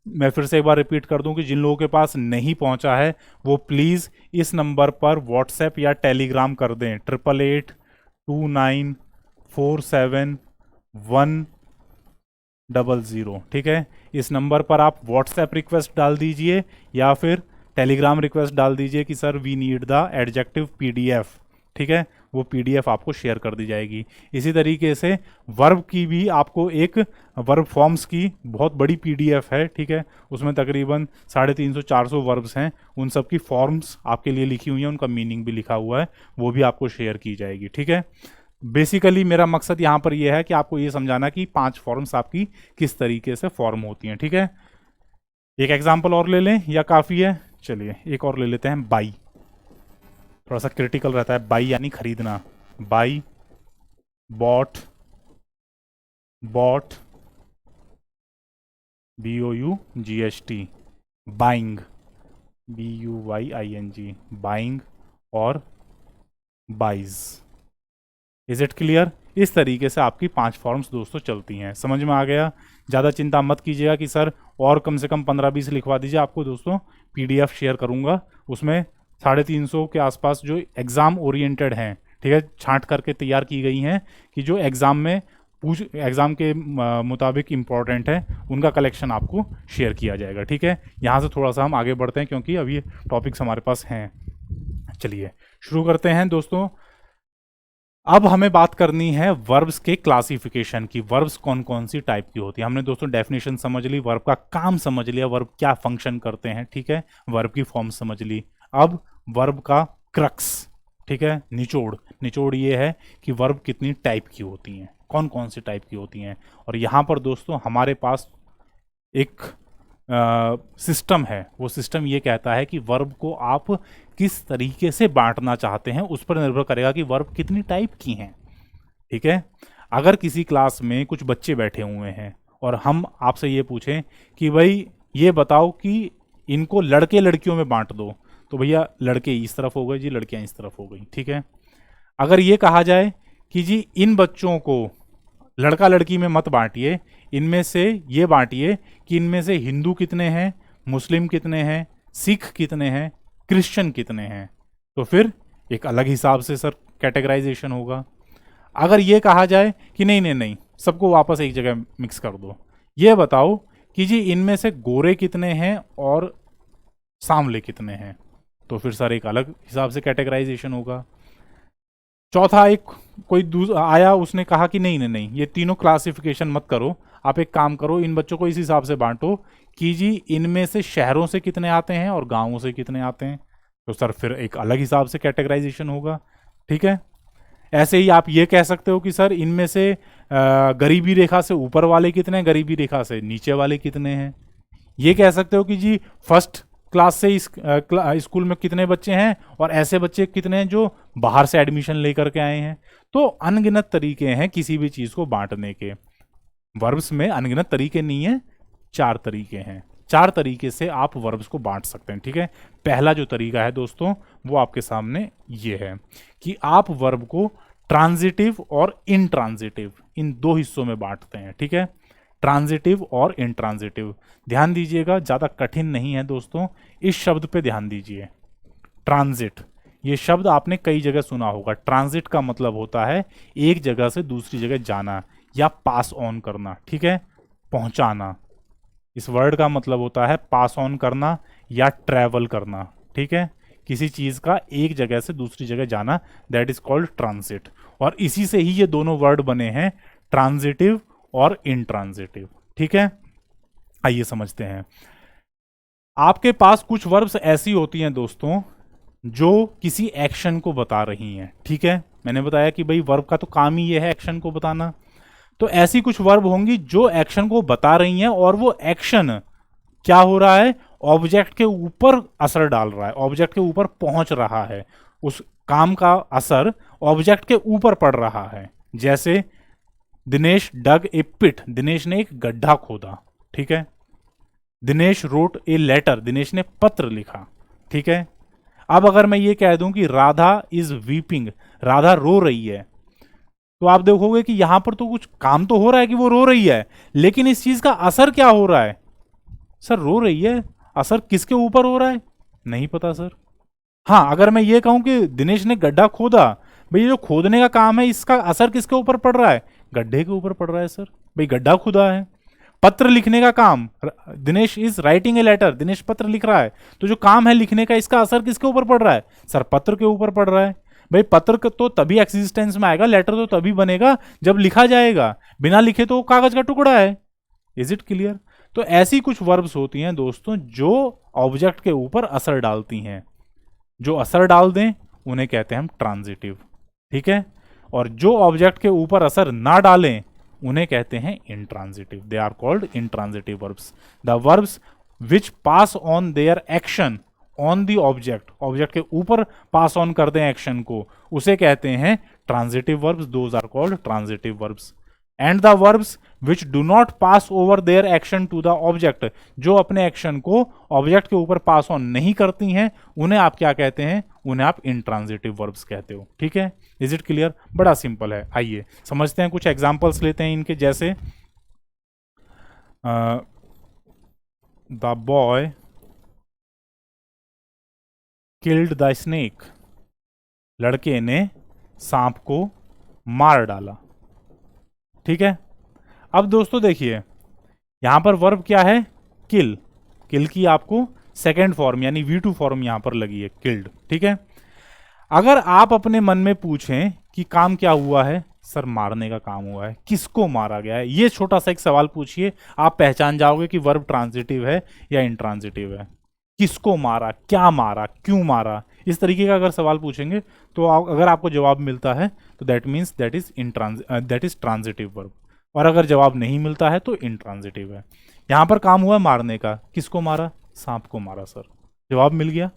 मैं फिर से एक बार रिपीट कर दूं कि जिन लोगों के पास नहीं पहुंचा है वो प्लीज़ इस नंबर पर व्हाट्सएप या टेलीग्राम कर दें, 8829471100। ठीक है, इस नंबर पर आप व्हाट्सएप रिक्वेस्ट डाल दीजिए या फिर टेलीग्राम रिक्वेस्ट डाल दीजिए कि sir we need the adjective PDF. ठीक है, वो पीडीएफ आपको शेयर कर दी जाएगी। इसी तरीके से वर्ब की भी आपको एक वर्ब फॉर्म्स की बहुत बड़ी पीडीएफ है। ठीक है, उसमें तकरीबन 350-400 वर्ब्स हैं, उन सब की फॉर्म्स आपके लिए लिखी हुई हैं, उनका मीनिंग भी लिखा हुआ है, वो भी आपको शेयर की जाएगी। ठीक है, बेसिकली मेरा मकसद यहाँ पर यह है कि आपको ये समझाना कि 5 फॉर्म्स आपकी किस तरीके से फॉर्म होती हैं। ठीक है, एक एग्जाम्पल और ले लें या काफ़ी है? चलिए एक और ले लेते हैं, बाई। थोड़ा सा क्रिटिकल रहता है, बाई यानी खरीदना। Buy, bought, bought, BOUGHT, buying, BUYING, buying और बाइज। Is it clear? इस तरीके से आपकी 5 फॉर्म्स दोस्तों चलती हैं। समझ में आ गया? ज़्यादा चिंता मत कीजिएगा कि सर और कम से कम 15-20 लिखवा दीजिए, आपको दोस्तों पीडीएफ शेयर करूंगा, उसमें 350 के आसपास जो एग्ज़ाम ओरिएंटेड हैं, ठीक है, छांट करके तैयार की गई हैं कि जो एग्ज़ाम में एग्ज़ाम के मुताबिक इम्पॉर्टेंट है, उनका कलेक्शन आपको शेयर किया जाएगा। ठीक है, यहाँ से थोड़ा सा हम आगे बढ़ते हैं क्योंकि अभी टॉपिक्स हमारे पास हैं। चलिए शुरू करते हैं दोस्तों। अब हमें बात करनी है वर्ब्स के क्लासिफिकेशन की। वर्ब्स कौन कौन सी टाइप की होती है? हमने दोस्तों डेफिनेशन समझ ली, वर्ब का काम समझ लिया, वर्ब क्या फंक्शन करते हैं, ठीक है, वर्ब की फॉर्म समझ ली। अब वर्ब का क्रक्स, ठीक है, निचोड़, निचोड़ ये है कि वर्ब कितनी टाइप की होती हैं, कौन कौन सी टाइप की होती हैं। और यहाँ पर दोस्तों हमारे पास एक सिस्टम है, वो सिस्टम ये कहता है कि वर्ब को आप किस तरीके से बांटना चाहते हैं उस पर निर्भर करेगा कि वर्ब कितनी टाइप की हैं। ठीक है, अगर किसी क्लास में कुछ बच्चे बैठे हुए हैं और हम आपसे ये पूछें कि भाई ये बताओ कि इनको लड़के लड़कियों में बांट दो, तो भैया लड़के इस तरफ हो गए जी, लड़कियां इस तरफ हो गई। ठीक है, अगर ये कहा जाए कि जी इन बच्चों को लड़का लड़की में मत बांटिए, इनमें से ये बांटिए कि इनमें से हिंदू कितने हैं, मुस्लिम कितने हैं, सिख कितने हैं, क्रिश्चियन कितने हैं, तो फिर एक अलग हिसाब से सर कैटेगराइजेशन होगा। अगर ये कहा जाए कि नहीं नहीं नहीं, सबको वापस एक जगह मिक्स कर दो, ये बताओ कि जी इनमें से गोरे कितने हैं और सांवले कितने हैं, तो फिर सर एक अलग हिसाब से कैटेगराइजेशन होगा। चौथा एक कोई आया, उसने कहा कि नहीं नहीं नहीं, ये तीनों क्लासिफिकेशन मत करो, आप एक काम करो, इन बच्चों को इस हिसाब से बांटो कि जी इनमें से शहरों से कितने आते हैं और गांवों से कितने आते हैं, तो सर फिर एक अलग हिसाब से कैटेगराइजेशन होगा। ठीक है, ऐसे ही आप ये कह सकते हो कि सर इनमें से गरीबी रेखा से ऊपर वाले कितने हैं, गरीबी रेखा से नीचे वाले कितने हैं। ये कह सकते हो कि जी फर्स्ट क्लास से इस स्कूल में कितने बच्चे हैं और ऐसे बच्चे कितने हैं जो बाहर से एडमिशन लेकर के आए हैं। तो अनगिनत तरीके हैं किसी भी चीज़ को बांटने के। वर्ब्स में अनगिनत तरीके नहीं है, 4 तरीके हैं। 4 तरीके से आप वर्ब्स को बांट सकते हैं। ठीक है, पहला जो तरीका है दोस्तों वो आपके सामने ये है कि आप वर्ब को ट्रांजिटिव और इनट्रांजिटिव इन 2 हिस्सों में बांटते हैं। ठीक है, ट्रांजिटिव और इंट्रांजिटिव। ध्यान दीजिएगा, ज़्यादा कठिन नहीं है दोस्तों, इस शब्द पे ध्यान दीजिए। ट्रांजिट, ये शब्द आपने कई जगह सुना होगा। ट्रांजिट का मतलब होता है एक जगह से दूसरी जगह जाना या पास ऑन करना। ठीक है, पहुंचाना। इस वर्ड का मतलब होता है पास ऑन करना या ट्रैवल करना। ठीक है, किसी चीज़ का एक जगह से दूसरी जगह जाना, दैट इज कॉल्ड ट्रांजिट। और इसी से ही ये दोनों वर्ड बने हैं, ट्रांजिटिव और इंट्रांजिटिव। ठीक है, आइए समझते हैं। आपके पास कुछ वर्ब्स ऐसी होती हैं दोस्तों जो किसी एक्शन को बता रही हैं। ठीक है, मैंने बताया कि भाई वर्ब का तो काम ही ये है एक्शन को बताना। तो ऐसी कुछ वर्ब होंगी जो एक्शन को बता रही हैं और वो एक्शन क्या हो रहा है, ऑब्जेक्ट के ऊपर असर डाल रहा है, ऑब्जेक्ट के ऊपर पहुंच रहा है, उस काम का असर ऑब्जेक्ट के ऊपर पड़ रहा है। जैसे दिनेश डग ए पिट, दिनेश ने एक गड्ढा खोदा। ठीक है, Dinesh wrote a letter, Dinesh ने पत्र लिखा। ठीक है, अब अगर मैं ये कह दूं कि राधा इज वीपिंग, राधा रो रही है, तो आप देखोगे कि यहां पर तो कुछ काम तो हो रहा है कि वो रो रही है, लेकिन इस चीज का असर क्या हो रहा है? सर रो रही है, असर किसके ऊपर हो रहा है? नहीं पता सर। हाँ, अगर मैं ये कहूं कि दिनेश ने गड्ढा खोदा, भाई ये जो खोदने का काम है इसका असर किसके ऊपर पड़ रहा है? गड्ढे के ऊपर पड़ रहा है सर, भाई गड्ढा खुदा है। पत्र लिखने का काम, Dinesh is writing a letter, Dinesh पत्र लिख रहा है, तो जो काम है लिखने का इसका असर किसके ऊपर पड़ रहा है? सर पत्र के ऊपर पड़ रहा है। भाई पत्र तो तभी एग्जिस्टेंस में आएगा, लेटर तो तभी बनेगा जब लिखा जाएगा, बिना लिखे तो कागज का टुकड़ा है। Is it clear? तो ऐसी कुछ वर्ब्स होती हैं दोस्तों जो ऑब्जेक्ट के ऊपर असर डालती हैं, जो असर डाल दें उन्हें कहते हैं हम ट्रांजिटिव। ठीक है, और जो ऑब्जेक्ट के ऊपर असर ना डालें उन्हें कहते हैं intransitive. They are called intransitive verbs. The verbs which pass on their action on the object, object के ऊपर पास ऑन कर दें एक्शन को, उसे कहते हैं transitive verbs. Those are called transitive verbs. And the verbs which do not pass over their action to the object, जो अपने एक्शन को ऑब्जेक्ट के ऊपर पास ऑन नहीं करती हैं उन्हें आप क्या कहते हैं? उन्हें आप इंट्रांजिटिव वर्ब्स कहते हो। ठीक है, इज इट क्लियर? बड़ा सिंपल है। आइए समझते हैं, कुछ एग्जांपल्स लेते हैं इनके। जैसे the boy killed the snake, लड़के ने सांप को मार डाला। ठीक है, अब दोस्तों देखिए यहां पर वर्ब क्या है? किल। किल की आपको सेकेंड फॉर्म यानी V2 फॉर्म यहां पर लगी है, किल्ड। ठीक है, अगर आप अपने मन में पूछें कि काम क्या हुआ है, सर मारने का काम हुआ है, किसको मारा गया है, ये छोटा सा एक सवाल पूछिए, आप पहचान जाओगे कि वर्ब ट्रांजिटिव है या इंट्रांजिटिव है। किसको मारा, क्या मारा, क्यों मारा, इस तरीके का अगर सवाल पूछेंगे तो अगर आपको जवाब मिलता है तो that means that is transitive verb, और अगर जवाब नहीं मिलता है तो इंट्रांजिटिव है। यहां पर काम हुआ मारने का, किसको मारा? सांप को मारा सर, जवाब मिल गया,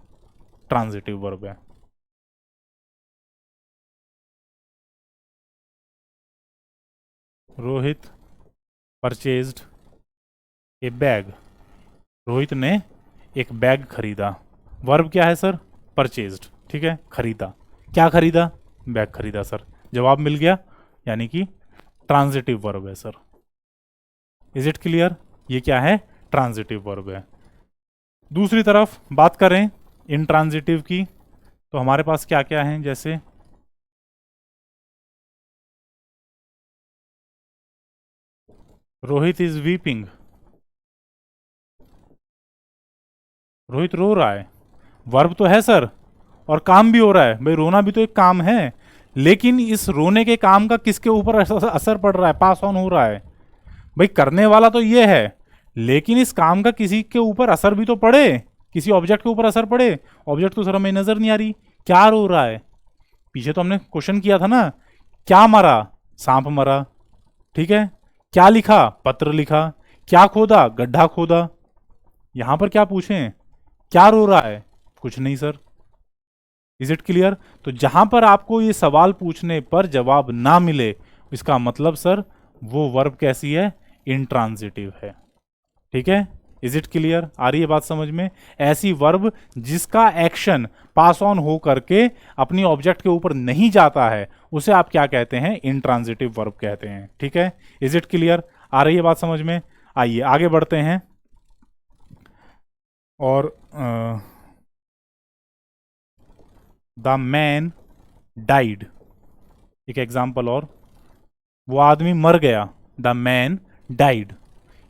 ट्रांजिटिव वर्ब है। रोहित परचेज्ड ए बैग, रोहित ने एक बैग खरीदा। वर्ब क्या है सर? परचेज्ड। ठीक है, खरीदा। क्या खरीदा? बैग खरीदा सर, जवाब मिल गया, यानी कि ट्रांजिटिव वर्ब है सर। Is it clear? ये क्या है? ट्रांजिटिव वर्ब है। दूसरी तरफ बात करें इंट्रांजिटिव की, तो हमारे पास क्या क्या है? जैसे रोहित इज वीपिंग, रोहित रो रहा है, वर्ब तो है सर और काम भी हो रहा है, भाई रोना भी तो एक काम है, लेकिन इस रोने के काम का किसके ऊपर असर पड़ रहा है, पास ऑन हो रहा है? भाई करने वाला तो ये है, लेकिन इस काम का किसी के ऊपर असर भी तो पड़े, किसी ऑब्जेक्ट के ऊपर असर पड़े। ऑब्जेक्ट तो सर हमें नजर नहीं आ रही, क्या रो रहा है? पीछे तो हमने क्वेश्चन किया था ना, क्या मरा? सांप मरा। ठीक है, क्या लिखा? पत्र लिखा। क्या खोदा? गड्ढा खोदा। यहां पर क्या पूछें? क्या रो रहा है? कुछ नहीं सर। Is it clear? तो जहां पर आपको ये सवाल पूछने पर जवाब ना मिले, इसका मतलब सर वो वर्ब कैसी है? इंट्रांजिटिव है। ठीक है, इज इट क्लियर? आ रही है बात समझ में? ऐसी वर्ब जिसका एक्शन पास ऑन हो करके अपनी ऑब्जेक्ट के ऊपर नहीं जाता है उसे आप क्या कहते हैं? इंट्रांजिटिव वर्ब कहते हैं। ठीक है, इज इट क्लियर? आ रही है बात समझ में? आइए आगे बढ़ते हैं। और द मैन डाइड, एक एग्जाम्पल और, वो आदमी मर गया, द मैन डाइड।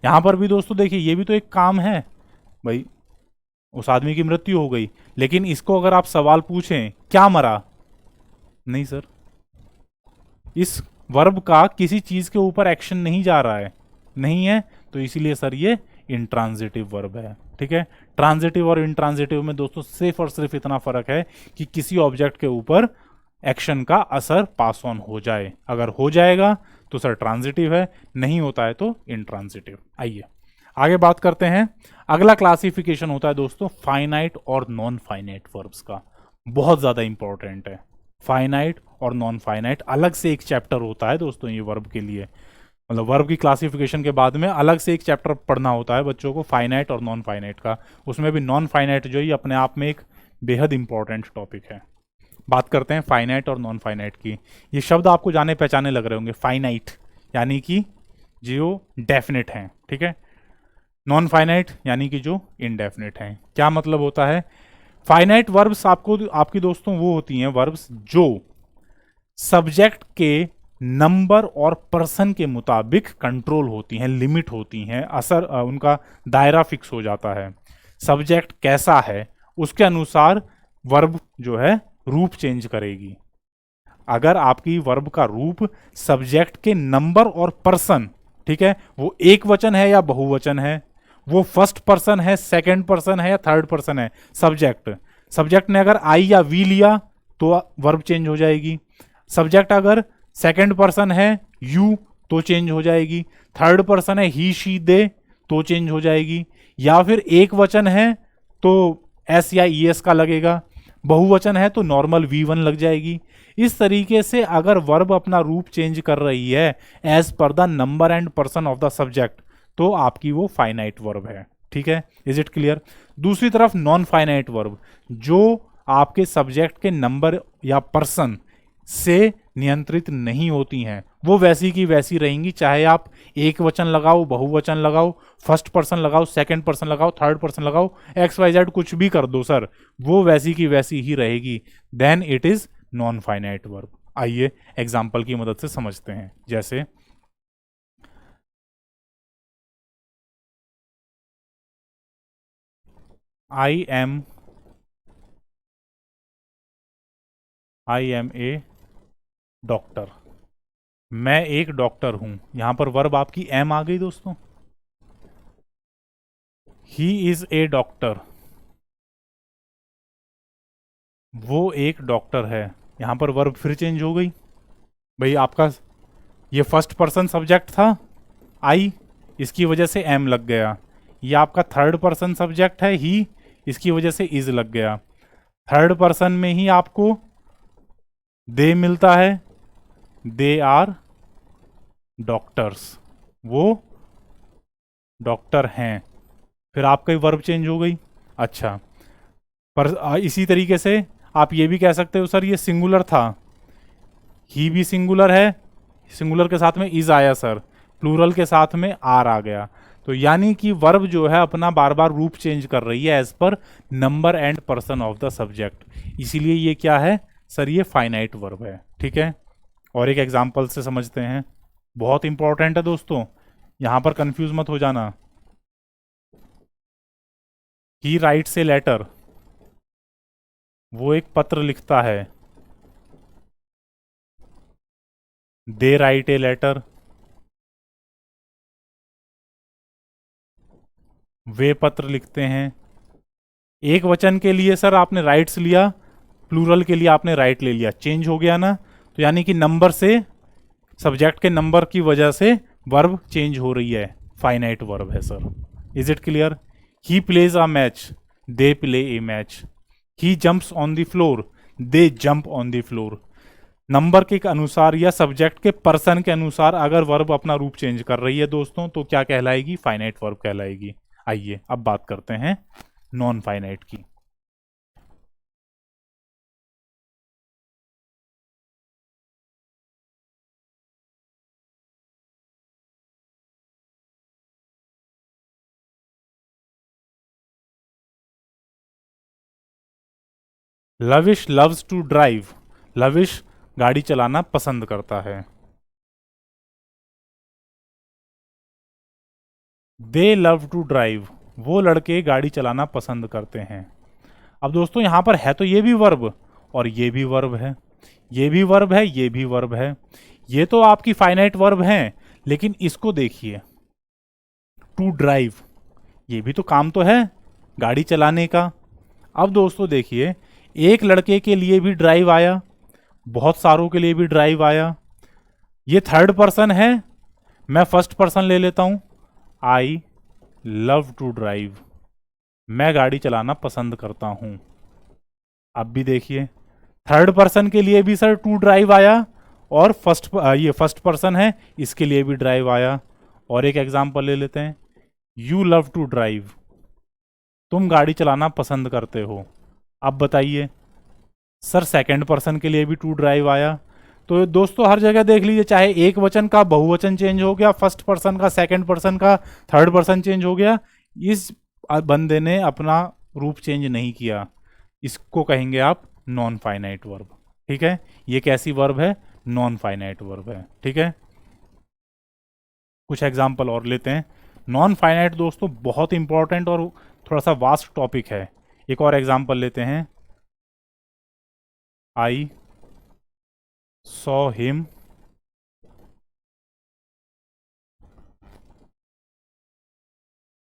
यहां पर भी दोस्तों देखिए ये भी तो एक काम है, भाई उस आदमी की मृत्यु हो गई, लेकिन इसको अगर आप सवाल पूछें क्या मरा, नहीं सर, इस वर्ब का किसी चीज के ऊपर एक्शन नहीं जा रहा है, नहीं है, तो इसीलिए सर ये इंट्रांजिटिव वर्ब है। ठीक है, ट्रांजिटिव और इंट्रांजिटिव में दोस्तों सिर्फ और सिर्फ इतना फर्क है कि किसी ऑब्जेक्ट के ऊपर एक्शन का असर पास ऑन हो जाए। अगर हो जाएगा तो सर ट्रांजिटिव है, नहीं होता है तो इंट्रांजिटिव। आइए आगे बात करते हैं। अगला क्लासिफिकेशन होता है दोस्तों फाइनाइट और नॉन फाइनाइट वर्ब्स का। बहुत ज्यादा इंपॉर्टेंट है। फाइनाइट और नॉन फाइनाइट अलग से एक चैप्टर होता है दोस्तों ये वर्ब के लिए। मतलब वर्ब की क्लासिफिकेशन के बाद में अलग से एक चैप्टर पढ़ना होता है बच्चों को, फाइनाइट और नॉन फाइनाइट का। उसमें भी नॉन फाइनाइट जो है ये अपने आप में एक बेहद इंपॉर्टेंट टॉपिक है। बात करते हैं फाइनाइट और नॉन फाइनाइट की। ये शब्द आपको जाने पहचाने लग रहे होंगे। फाइनाइट यानी कि जो डेफिनेट हैं, ठीक है। नॉन फाइनाइट यानी कि जो इनडेफिनेट हैं। क्या मतलब होता है? फाइनाइट वर्ब्स आपको आपकी दोस्तों वो होती हैं वर्ब्स जो सब्जेक्ट के नंबर और पर्सन के मुताबिक कंट्रोल होती हैं, लिमिट होती हैं, असर उनका दायरा फिक्स हो जाता है। सब्जेक्ट कैसा है उसके अनुसार वर्ब जो है रूप चेंज करेगी। अगर आपकी वर्ब का रूप सब्जेक्ट के नंबर और पर्सन, ठीक है, वो एक वचन है या बहुवचन है, वो फर्स्ट पर्सन है, सेकंड पर्सन है या थर्ड पर्सन है, सब्जेक्ट ने अगर आई या वी लिया तो वर्ब चेंज हो जाएगी। सब्जेक्ट अगर सेकंड पर्सन है यू तो चेंज हो जाएगी। थर्ड पर्सन है ही शी दे तो चेंज हो जाएगी। या फिर एक वचन है तो एस या ई एस का लगेगा, बहुवचन है तो नॉर्मल V1 लग जाएगी। इस तरीके से अगर वर्ब अपना रूप चेंज कर रही है as per the number and person of the subject तो आपकी वो फाइनाइट वर्ब है। ठीक है, इज इट क्लियर? दूसरी तरफ नॉन फाइनाइट वर्ब जो आपके सब्जेक्ट के नंबर या पर्सन से नियंत्रित नहीं होती हैं, वो वैसी की वैसी रहेंगी, चाहे आप एक वचन लगाओ, बहुवचन लगाओ, फर्स्ट पर्सन लगाओ, सेकंड पर्सन लगाओ, थर्ड पर्सन लगाओ, XYZ कुछ भी कर दो सर, वो वैसी की वैसी ही रहेगी। Then it is non finite verb. आइए एग्जाम्पल की मदद से समझते हैं। जैसे आई एम ए डॉक्टर। मैं एक डॉक्टर हूं। यहां पर वर्ब आपकी एम आ गई दोस्तों। ही इज ए डॉक्टर, वो एक डॉक्टर है। यहां पर वर्ब फिर चेंज हो गई। भाई आपका ये फर्स्ट पर्सन सब्जेक्ट था आई, इसकी वजह से एम लग गया। ये आपका थर्ड पर्सन सब्जेक्ट है ही, इसकी वजह से इज लग गया। थर्ड पर्सन में ही आपको दे मिलता है, दे आर डॉक्टर्स, वो डॉक्टर हैं। फिर आपका वर्ब चेंज हो गई। अच्छा, पर इसी तरीके से आप ये भी कह सकते हो सर ये सिंगुलर था, ही भी सिंगुलर है, सिंगुलर के साथ में इज आया सर, प्लूरल के साथ में आर आ गया। तो यानी कि वर्ब जो है अपना बार बार रूप चेंज कर रही है as per number and person of the subject. इसीलिए ये क्या है सर? ये फाइनाइट वर्ब है। ठीक है, और एक एग्जांपल से समझते हैं। बहुत इंपॉर्टेंट है दोस्तों, यहां पर कंफ्यूज मत हो जाना। ही राइट्स ए लेटर, वो एक पत्र लिखता है। दे राइट ए लेटर, वे पत्र लिखते हैं। एक वचन के लिए सर आपने राइट्स लिया, प्लूरल के लिए आपने राइट ले लिया, चेंज हो गया ना। तो यानी कि नंबर से, सब्जेक्ट के नंबर की वजह से वर्ब चेंज हो रही है, फाइनाइट वर्ब है sir. Is it clear? He plays a match, they play A match. He jumps on the floor, they jump on the floor. Number के अनुसार या सब्जेक्ट के पर्सन के अनुसार अगर वर्ब अपना रूप चेंज कर रही है दोस्तों तो क्या कहलाएगी? फाइनाइट वर्ब कहलाएगी। आइए अब बात करते हैं नॉन फाइनाइट की। Lavish loves to drive, Lavish गाड़ी चलाना पसंद करता है। दे लव टू ड्राइव, वो लड़के गाड़ी चलाना पसंद करते हैं। अब दोस्तों यहां पर है तो ये भी वर्ब और ये भी वर्ब है, ये भी वर्ब है, ये भी वर्ब है। ये तो आपकी फाइनाइट वर्ब हैं, लेकिन इसको देखिए, टू ड्राइव, ये भी तो काम तो है गाड़ी चलाने का। अब दोस्तों देखिए, एक लड़के के लिए भी ड्राइव आया, बहुत सारों के लिए भी ड्राइव आया। ये थर्ड पर्सन है, मैं फर्स्ट पर्सन ले लेता हूं। आई लव टू ड्राइव, मैं गाड़ी चलाना पसंद करता हूं। अब भी देखिए, थर्ड पर्सन के लिए भी सर टू ड्राइव आया, और ये फर्स्ट पर्सन है, इसके लिए भी ड्राइव आया। और एक एग्जांपल ले लेते हैं, यू लव टू ड्राइव, तुम गाड़ी चलाना पसंद करते हो। अब बताइए सर, सेकंड पर्सन के लिए भी टू ड्राइव आया। तो दोस्तों हर जगह देख लीजिए, चाहे एक वचन का बहुवचन चेंज हो गया, फर्स्ट पर्सन का सेकंड पर्सन का थर्ड पर्सन चेंज हो गया, इस बंदे ने अपना रूप चेंज नहीं किया, इसको कहेंगे आप नॉन फाइनाइट वर्ब। ठीक है, ये कैसी वर्ब है? नॉन फाइनाइट वर्ब है। ठीक है, कुछ एग्जाम्पल और लेते हैं। नॉन फाइनाइट दोस्तों बहुत इंपॉर्टेंट और थोड़ा सा वास्ट टॉपिक है। एक और एग्जाम्पल लेते हैं, आई सॉ हिम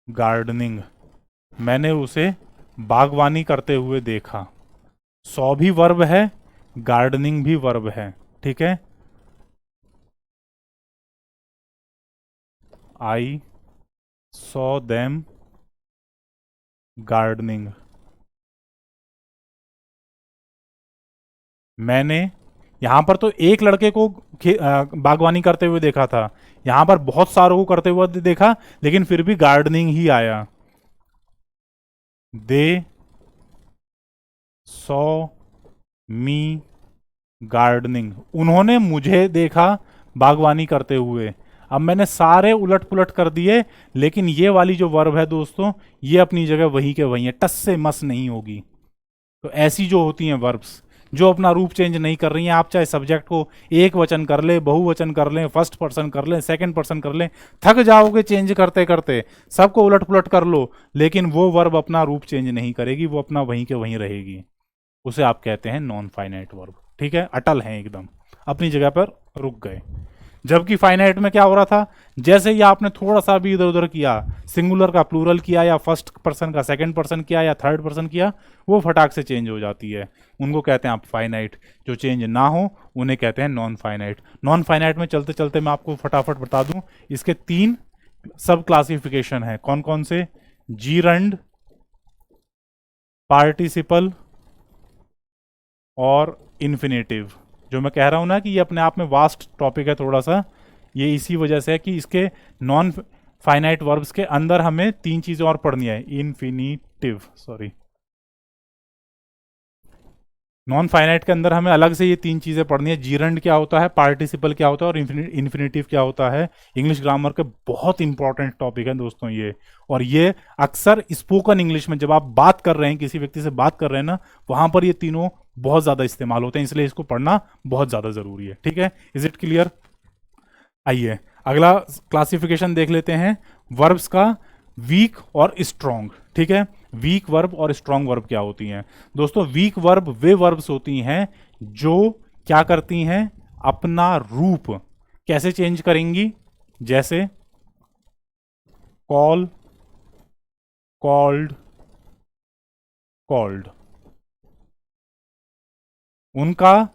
गार्डनिंग, मैंने उसे बागवानी करते हुए देखा। सॉ भी वर्ब है, गार्डनिंग भी वर्ब है। ठीक है, आई सॉ देम गार्डनिंग, मैंने यहां पर तो एक लड़के को बागवानी करते हुए देखा था, यहां पर बहुत सारों को करते हुए देखा, लेकिन फिर भी गार्डनिंग ही आया। दे सॉ मी गार्डनिंग, उन्होंने मुझे देखा बागवानी करते हुए। अब मैंने सारे उलट पुलट कर दिए, लेकिन ये वाली जो वर्ब है दोस्तों, ये अपनी जगह वही के वही है, टस से मस नहीं होगी। तो ऐसी जो होती हैं वर्ब्स जो अपना रूप चेंज नहीं कर रही हैं, आप चाहे सब्जेक्ट को एक वचन कर ले, बहुवचन कर लें, फर्स्ट पर्सन कर लें, सेकंड पर्सन कर लें, थक जाओगे चेंज करते करते, सबको उलट पुलट कर लो, लेकिन वो वर्ब अपना रूप चेंज नहीं करेगी, वो अपना वहीं के वहीं रहेगी। उसे आप कहते हैं नॉन फाइनाइट वर्ब। ठीक है, अटल हैं एकदम, अपनी जगह पर रुक गए। जबकि फाइनाइट में क्या हो रहा था, जैसे ही आपने थोड़ा सा भी इधर उधर किया, सिंगुलर का प्लूरल किया, या फर्स्ट पर्सन का सेकंड पर्सन किया, या थर्ड पर्सन किया, वो फटाक से चेंज हो जाती है। उनको कहते हैं आप फाइनाइट। जो चेंज ना हो उन्हें कहते हैं नॉन फाइनाइट। नॉन फाइनाइट में चलते चलते मैं आपको फटाफट बता दूं, इसके 3 सब क्लासिफिकेशन है। कौन कौन से? जीरंड, पार्टिसिपल और इन्फिनेटिव। जो मैं कह रहा हूं ना कि ये अपने आप में वास्ट टॉपिक है थोड़ा सा, ये इसी वजह से है कि इसके नॉन फाइनाइट वर्ब्स के अंदर हमें 3 चीजें और पढ़नी है। इन्फिनिटिव, सॉरी, नॉन फाइनाइट के अंदर हमें अलग से ये 3 चीजें पढ़नी है। जीरंड क्या होता है, पार्टिसिपल क्या होता है, और इन्फिनेटिव क्या होता है। इंग्लिश ग्रामर के बहुत इंपॉर्टेंट टॉपिक है दोस्तों ये। और ये अक्सर स्पोकन इंग्लिश में जब आप बात कर रहे हैं, किसी व्यक्ति से बात कर रहे हैं ना, वहां पर ये तीनों बहुत ज्यादा इस्तेमाल होते हैं, इसलिए इसको पढ़ना बहुत ज्यादा जरूरी है। ठीक है, इज इट क्लियर? आइए अगला क्लासिफिकेशन देख लेते हैं वर्ब्स का, वीक और स्ट्रॉन्ग। ठीक है, वीक वर्ब और स्ट्रॉन्ग वर्ब क्या होती हैं दोस्तों? वीक वर्ब वे वर्ब्स होती हैं जो क्या करती हैं, अपना रूप कैसे चेंज करेंगी, जैसे कॉल, कॉल्ड, कॉल्ड। उनका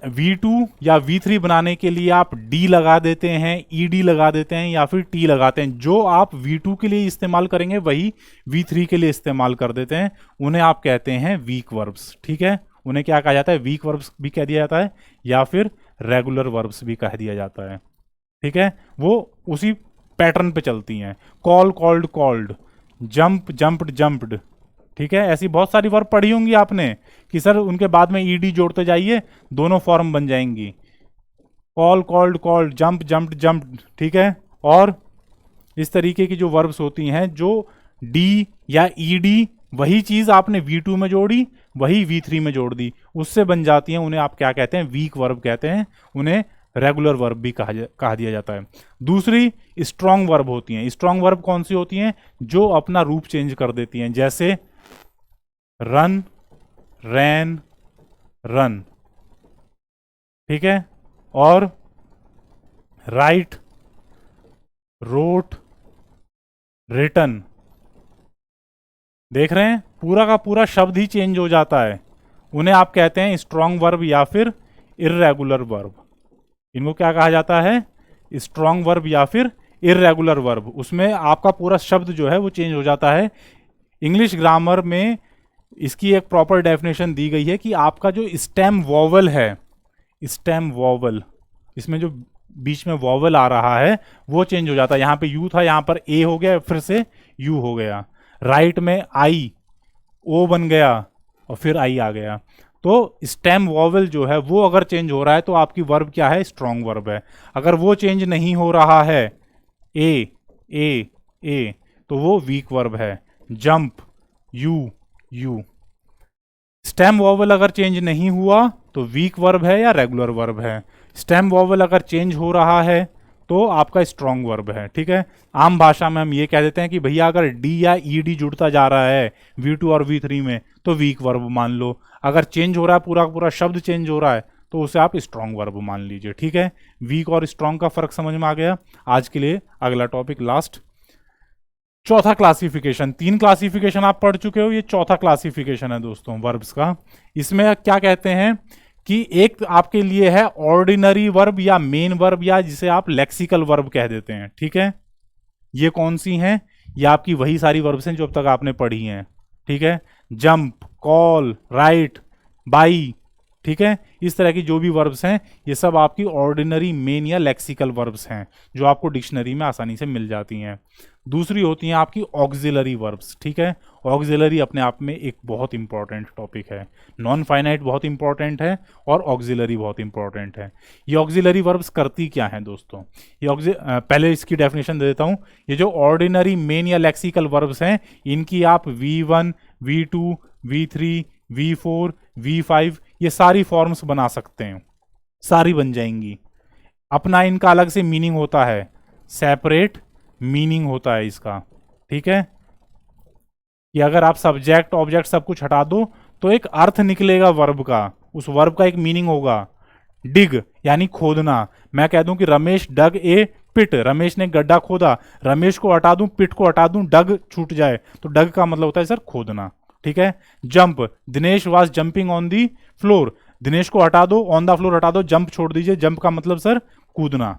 V2 या V3 बनाने के लिए आप D लगा देते हैं, ED लगा देते हैं, या फिर T लगाते हैं। जो आप V2 के लिए इस्तेमाल करेंगे वही V3 के लिए इस्तेमाल कर देते हैं। उन्हें आप कहते हैं वीक वर्ब्स। ठीक है, उन्हें क्या कहा जाता है? वीक वर्ब्स भी कह दिया जाता है, या फिर रेगुलर वर्ब्स भी कह दिया जाता है। ठीक है, वो उसी पैटर्न पे चलती हैं। Call, called, called, jump, jumped, jumped. ठीक है, ऐसी बहुत सारी वर्ब पढ़ी होंगी आपने कि सर उनके बाद में ईडी जोड़ते जाइए, दोनों फॉर्म बन जाएंगी। Call, called, called, jump, jumped, jumped. ठीक है, और इस तरीके की जो वर्ब्स होती हैं, जो डी या ईडी, वही चीज आपने V2 में जोड़ी, वही V3 में जोड़ दी, उससे बन जाती हैं। उन्हें आप क्या कहते हैं? वीक वर्ब कहते हैं। उन्हें रेगुलर वर्ब भी कहा दिया जाता है। दूसरी स्ट्रॉन्ग वर्ब होती हैं। स्ट्रॉन्ग वर्ब कौन सी होती हैं? जो अपना रूप चेंज कर देती हैं, जैसे रन, रैन, रन। ठीक है, और राइट, रोट, रिटन। देख रहे हैं, पूरा का पूरा शब्द ही चेंज हो जाता है। उन्हें आप कहते हैं स्ट्रॉन्ग वर्ब या फिर इर्रेगुलर वर्ब। इनको क्या कहा जाता है? स्ट्रॉन्ग वर्ब या फिर इर्रेगुलर वर्ब। उसमें आपका पूरा शब्द जो है वो चेंज हो जाता है। इंग्लिश ग्रामर में इसकी एक प्रॉपर डेफिनेशन दी गई है कि आपका जो स्टेम वॉवल है, स्टेम वॉवल, इसमें जो बीच में वॉवल आ रहा है वो चेंज हो जाता है। यहाँ पे यू था, यहाँ पर ए हो गया, फिर से यू हो गया। राइट में आई, ओ बन गया और फिर आई आ गया। तो स्टेम वॉवल जो है वो अगर चेंज हो रहा है तो आपकी वर्ब क्या है? स्ट्रॉन्ग वर्ब है। अगर वो चेंज नहीं हो रहा है, ए ए ए, तो वो वीक वर्ब है। Jump, you you. Stem vowel अगर चेंज नहीं हुआ तो वीक वर्ब है या रेगुलर वर्ब है। स्टेम वॉवल अगर चेंज हो रहा है तो आपका स्ट्रॉन्ग वर्ब है। ठीक है, आम भाषा में हम ये कह देते हैं कि भैया अगर डी या ई डी जुड़ता जा रहा है V2 और V3 में तो वीक वर्ब मान लो। अगर चेंज हो रहा है, पूरा पूरा शब्द चेंज हो रहा है, तो उसे आप स्ट्रॉन्ग वर्ब मान लीजिए। ठीक है, वीक और स्ट्रॉन्ग का फर्क समझ में आ गया। आज के लिए अगला टॉपिक लास्ट, चौथा क्लासिफिकेशन। 3 क्लासिफिकेशन आप पढ़ चुके हो, ये चौथा क्लासिफिकेशन है दोस्तों वर्ब्स का। इसमें क्या कहते हैं कि एक आपके लिए है ऑर्डिनरी वर्ब या मेन वर्ब, या जिसे आप लेक्सिकल वर्ब कह देते हैं। ठीक है, ये कौन सी हैं? ये आपकी वही सारी वर्ब्स हैं जो अब तक आपने पढ़ी हैं। ठीक है, जंप, कॉल, राइट, बाई। ठीक है, इस तरह की जो भी वर्ब्स हैं ये सब आपकी ऑर्डिनरी मेन या लेक्सिकल वर्ब्स हैं जो आपको डिक्शनरी में आसानी से मिल जाती हैं। दूसरी होती हैं आपकी ऑक्सिलरी वर्ब्स। ठीक है, ऑक्सिलरी अपने आप में एक बहुत इंपॉर्टेंट टॉपिक है। नॉन फाइनाइट बहुत इंपॉर्टेंट है और ऑक्सिलरी बहुत इंपॉर्टेंट है। ये ऑक्सिलरी वर्ब्स करती क्या हैं दोस्तों? ये पहले इसकी डेफिनेशन दे देता हूँ। ये जो ऑर्डिनरी मेन या लेक्सिकल वर्ब्स हैं इनकी आप V1, V2, V3, V4, V5 ये सारी फॉर्म्स बना सकते हैं, सारी बन जाएंगी। अपना इनका अलग से मीनिंग होता है, सेपरेट मीनिंग होता है इसका। ठीक है, कि अगर आप सब्जेक्ट ऑब्जेक्ट सब कुछ हटा दो तो एक अर्थ निकलेगा वर्ब का, उस वर्ब का एक मीनिंग होगा। डिग यानी खोदना। मैं कह दूं कि रमेश डग ए पिट, रमेश ने गड्ढा खोदा, रमेश को हटा दूं, पिट को हटा दूं, डग छूट जाए, तो डग का मतलब होता है सर खोदना। ठीक है, jump, Dinesh was jumping on the floor, Dinesh को हटा दो, ऑन द फ्लोर हटा दो, जंप छोड़ दीजिए, जंप का मतलब सर कूदना,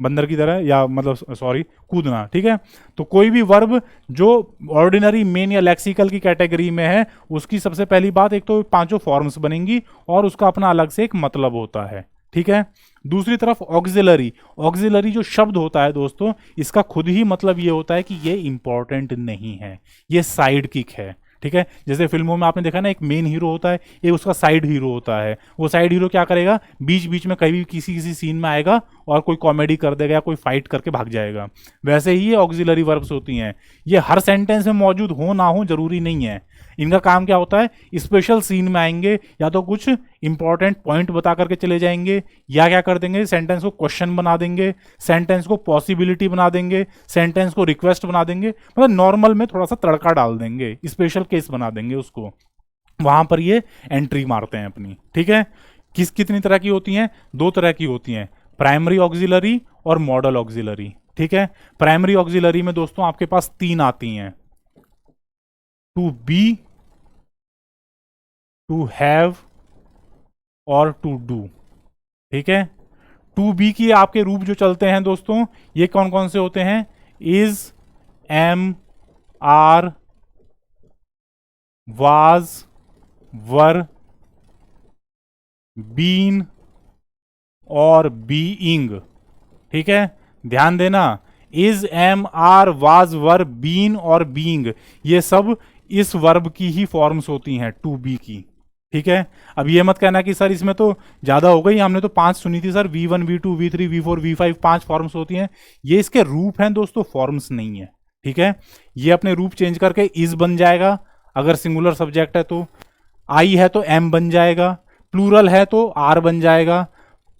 बंदर की तरह, या मतलब सॉरी कूदना। ठीक है, तो कोई भी वर्ब जो ऑर्डिनरी मेन या लेक्सिकल की कैटेगरी में है उसकी सबसे पहली बात, एक तो पांचों फॉर्म्स बनेंगी और उसका अपना अलग से एक मतलब होता है। ठीक है, दूसरी तरफ ऑक्सिलरी, ऑक्सिलरी जो शब्द होता है दोस्तों इसका खुद ही मतलब ये होता है कि ये इंपॉर्टेंट नहीं है, ये साइड किक है। ठीक है, जैसे फिल्मों में आपने देखा ना, एक मेन हीरो होता है, एक उसका साइड हीरो होता है। वो साइड हीरो क्या करेगा, बीच बीच में कभी किसी किसी सीन में आएगा और कोई कॉमेडी कर देगा या कोई फाइट करके भाग जाएगा। वैसे ही ये ऑक्सिलरी वर्ब्स होती हैं। ये हर सेंटेंस में मौजूद हो ना हो जरूरी नहीं है। इनका काम क्या होता है, स्पेशल सीन में आएंगे या तो कुछ इंपॉर्टेंट पॉइंट बता करके चले जाएंगे, या क्या कर देंगे, सेंटेंस को क्वेश्चन बना देंगे, सेंटेंस को पॉसिबिलिटी बना देंगे, सेंटेंस को रिक्वेस्ट बना देंगे, मतलब नॉर्मल में थोड़ा सा तड़का डाल देंगे, स्पेशल केस बना देंगे उसको, वहां पर ये एंट्री मारते हैं अपनी। ठीक है, कितनी तरह की होती हैं? 2 तरह की होती हैं, प्राइमरी ऑक्सिलरी और मॉडल ऑक्सिलरी। ठीक है, प्राइमरी ऑक्सिलरी में दोस्तों आपके पास 3 आती हैं, टू बी, टू हैव और टू डू। ठीक है, टू बी की आपके रूप जो चलते हैं दोस्तों ये कौन कौन से होते हैं? Is, am, are, was, were, been और बीइंग। ठीक है, ध्यान देना, is, am, are, was, were, been और बीइंग ये सब इस वर्ब की ही फॉर्म्स होती हैं, टू बी की। ठीक है, अब ये मत कहना कि सर इसमें तो ज्यादा हो गई, हमने तो 5 सुनी थी sir, V1, V2, V3, V4, V5 5 forms होती हैं। ये इसके रूप हैं दोस्तों, फॉर्म्स नहीं है। ठीक है, ये अपने रूप चेंज करके इज बन जाएगा अगर सिंगुलर सब्जेक्ट है तो, आई है तो एम बन जाएगा, प्लूरल है तो आर बन जाएगा,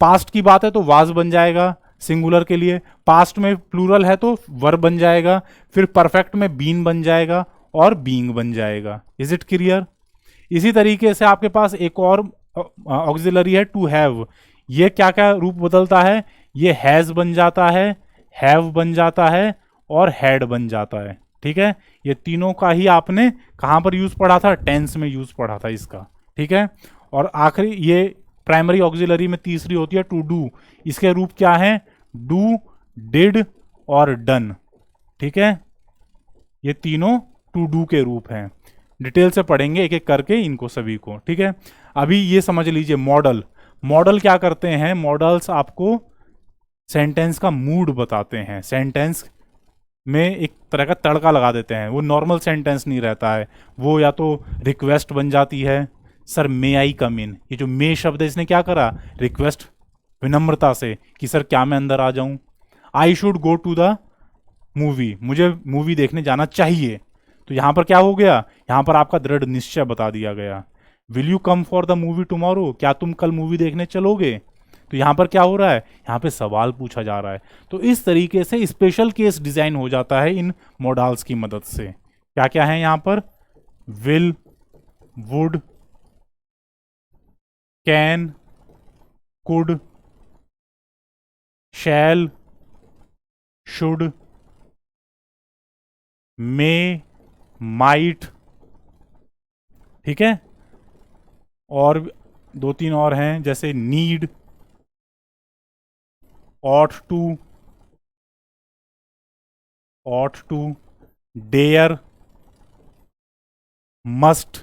पास्ट की बात है तो वाज बन जाएगा सिंगुलर के लिए, पास्ट में प्लूरल है तो वर बन जाएगा, फिर परफेक्ट में बीन बन जाएगा और बीइंग बन जाएगा। Is it clear? इसी तरीके से आपके पास एक और ऑक्सिलरी है, टू हैव। ये क्या क्या रूप बदलता है? ये हैज बन जाता है, हैव बन जाता है और हैड बन जाता है। ठीक है, ये तीनों का ही आपने कहाँ पर यूज पढ़ा था, टेंस में यूज पढ़ा था इसका। ठीक है, और आखिरी ये प्राइमरी ऑक्सिलरी में तीसरी होती है टू डू। इसके रूप क्या है, डू, डिड और डन। ठीक है, ये तीनों टू डू के रूप हैं। डिटेल से पढ़ेंगे एक एक करके इनको सभी को। ठीक है, अभी ये समझ लीजिए मॉडल। मॉडल क्या करते हैं, मॉडल्स आपको सेंटेंस का मूड बताते हैं, सेंटेंस में एक तरह का तड़का लगा देते हैं। वो नॉर्मल सेंटेंस नहीं रहता है, वो या तो रिक्वेस्ट बन जाती है, सर मे आई कम इन, ये जो मे शब्द है इसने क्या करा, रिक्वेस्ट विनम्रता से कि सर क्या मैं अंदर आ जाऊं। I should go to the movie, मुझे मूवी देखने जाना चाहिए, तो यहां पर क्या हो गया, यहां पर आपका दृढ़ निश्चय बता दिया गया। Will you come for the movie tomorrow, क्या तुम कल मूवी देखने चलोगे, तो यहां पर क्या हो रहा है, यहां पे सवाल पूछा जा रहा है। तो इस तरीके से स्पेशल केस डिजाइन हो जाता है इन मॉडल्स की मदद से। क्या क्या है यहां पर, will, would, can, could, shall, should, may, might. ठीक है, और दो तीन और हैं जैसे need, ought to, dare, must.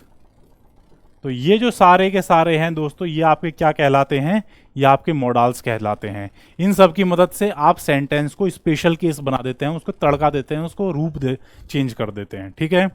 तो ये जो सारे के सारे हैं दोस्तों, ये आपके क्या कहलाते हैं, ये आपके मॉडल्स कहलाते हैं। इन सब की मदद से आप सेंटेंस को स्पेशल केस बना देते हैं, उसको तड़का देते हैं, उसको रूप चेंज कर देते हैं। ठीक है,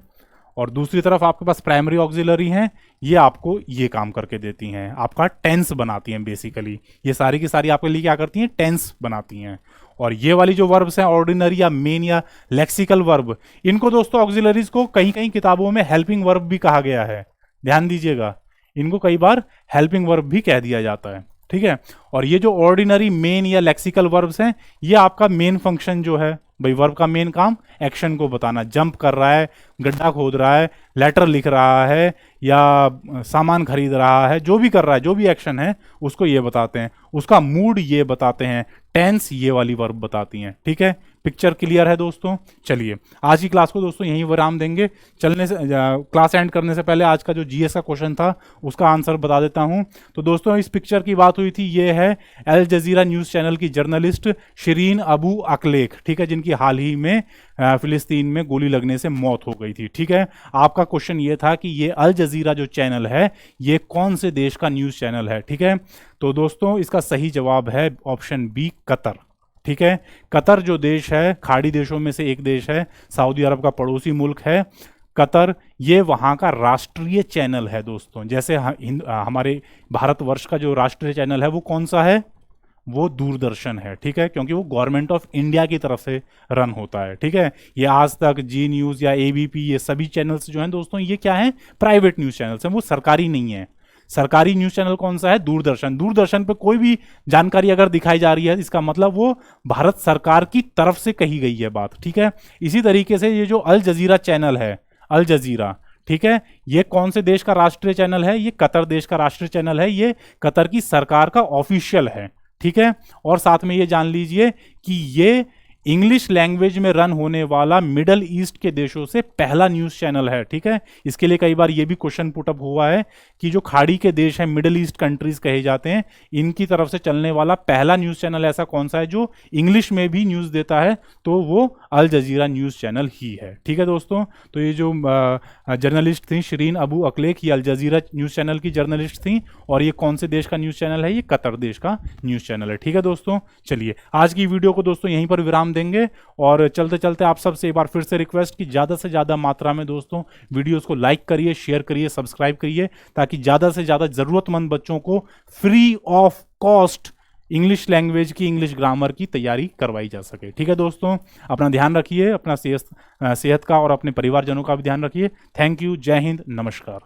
और दूसरी तरफ आपके पास प्राइमरी ऑक्सिलरी हैं, ये आपको ये काम करके देती हैं, आपका टेंस बनाती हैं बेसिकली। ये सारी की सारी आपके लिए क्या करती हैं, टेंस बनाती हैं। और ये वाली जो वर्ब्स हैं ऑर्डिनरी या मेन या लेक्सिकल वर्ब, इनको दोस्तों ऑक्सिलरीज को कहीं कहीं किताबों में हेल्पिंग वर्ब भी कहा गया है, ध्यान दीजिएगा, इनको कई बार हेल्पिंग वर्ब भी कह दिया जाता है। ठीक है, और ये जो ऑर्डिनरी मेन या लेक्सिकल वर्ब्स हैं, ये आपका मेन फंक्शन जो है, भाई वर्ब का मेन काम एक्शन को बताना, जंप कर रहा है, गड्ढा खोद रहा है, लेटर लिख रहा है, या सामान खरीद रहा है, जो भी कर रहा है, जो भी एक्शन है उसको ये बताते हैं, उसका मूड ये बताते हैं, टेंस ये वाली वर्ब बताती हैं। ठीक है, पिक्चर क्लियर है दोस्तों। चलिए आज की क्लास को दोस्तों यहीं विराम देंगे। चलने से क्लास एंड करने से पहले आज का जो जीएस का क्वेश्चन था उसका आंसर बता देता हूं। तो दोस्तों इस पिक्चर की बात हुई थी, ये है अल जजीरा न्यूज़ चैनल की जर्नलिस्ट शिरीन अबू अकलेक, ठीक है, जिनकी हाल ही में फिलिस्तीन में गोली लगने से मौत हो गई थी। ठीक है, आपका क्वेश्चन ये था कि ये अल जजीरा जो चैनल है ये कौन से देश का न्यूज़ चैनल है। ठीक है, तो दोस्तों इसका सही जवाब है ऑप्शन बी, कतर। ठीक है, कतर जो देश है खाड़ी देशों में से एक देश है, सऊदी अरब का पड़ोसी मुल्क है कतर, ये वहाँ का राष्ट्रीय चैनल है दोस्तों। जैसे हमारे भारतवर्ष का जो राष्ट्रीय चैनल है वो कौन सा है, वो दूरदर्शन है। ठीक है, क्योंकि वो गवर्नमेंट ऑफ इंडिया की तरफ से रन होता है। ठीक है, ये आज तक, जी न्यूज़ या एबीपी, ये सभी चैनल्स जो हैं दोस्तों ये क्या हैं, प्राइवेट न्यूज़ चैनल्स हैं, वो सरकारी नहीं है। सरकारी न्यूज़ चैनल कौन सा है, दूरदर्शन। दूरदर्शन पे कोई भी जानकारी अगर दिखाई जा रही है इसका मतलब वो भारत सरकार की तरफ से कही गई है बात। ठीक है, इसी तरीके से ये जो अल जजीरा चैनल है, अल जजीरा, ठीक है, ये कौन से देश का राष्ट्रीय चैनल है, ये कतर देश का राष्ट्रीय चैनल है, ये कतर की सरकार का ऑफिशियल है। ठीक है, और साथ में ये जान लीजिए कि ये इंग्लिश लैंग्वेज में रन होने वाला मिडल ईस्ट के देशों से पहला न्यूज़ चैनल है। ठीक है, इसके लिए कई बार ये भी क्वेश्चन पुटअप हुआ है कि जो खाड़ी के देश हैं, मिडल ईस्ट कंट्रीज कहे जाते हैं, इनकी तरफ से चलने वाला पहला न्यूज़ चैनल ऐसा कौन सा है जो इंग्लिश में भी न्यूज़ देता है, तो वो अल जजीरा न्यूज़ चैनल ही है। ठीक है दोस्तों, तो ये जो जर्नलिस्ट थी शिरीन अबू अकलेक, ये अल जजीरा न्यूज़ चैनल की जर्नलिस्ट थी, और ये कौन से देश का न्यूज़ चैनल है, ये कतर देश का न्यूज़ चैनल है। ठीक है दोस्तों, चलिए आज की वीडियो को दोस्तों यहीं पर विराम देंगे, और चलते चलते आप सबसे एक बार फिर से रिक्वेस्ट कि ज़्यादा से ज़्यादा मात्रा में दोस्तों वीडियोस को लाइक करिए, शेयर करिए, सब्सक्राइब करिए, ताकि ज़्यादा से ज़्यादा ज़रूरतमंद बच्चों को free of cost English language की, इंग्लिश ग्रामर की तैयारी करवाई जा सके। ठीक है दोस्तों, अपना ध्यान रखिए, अपना सेहत का और अपने परिवारजनों का भी ध्यान रखिए। थैंक यू, जय हिंद, नमस्कार।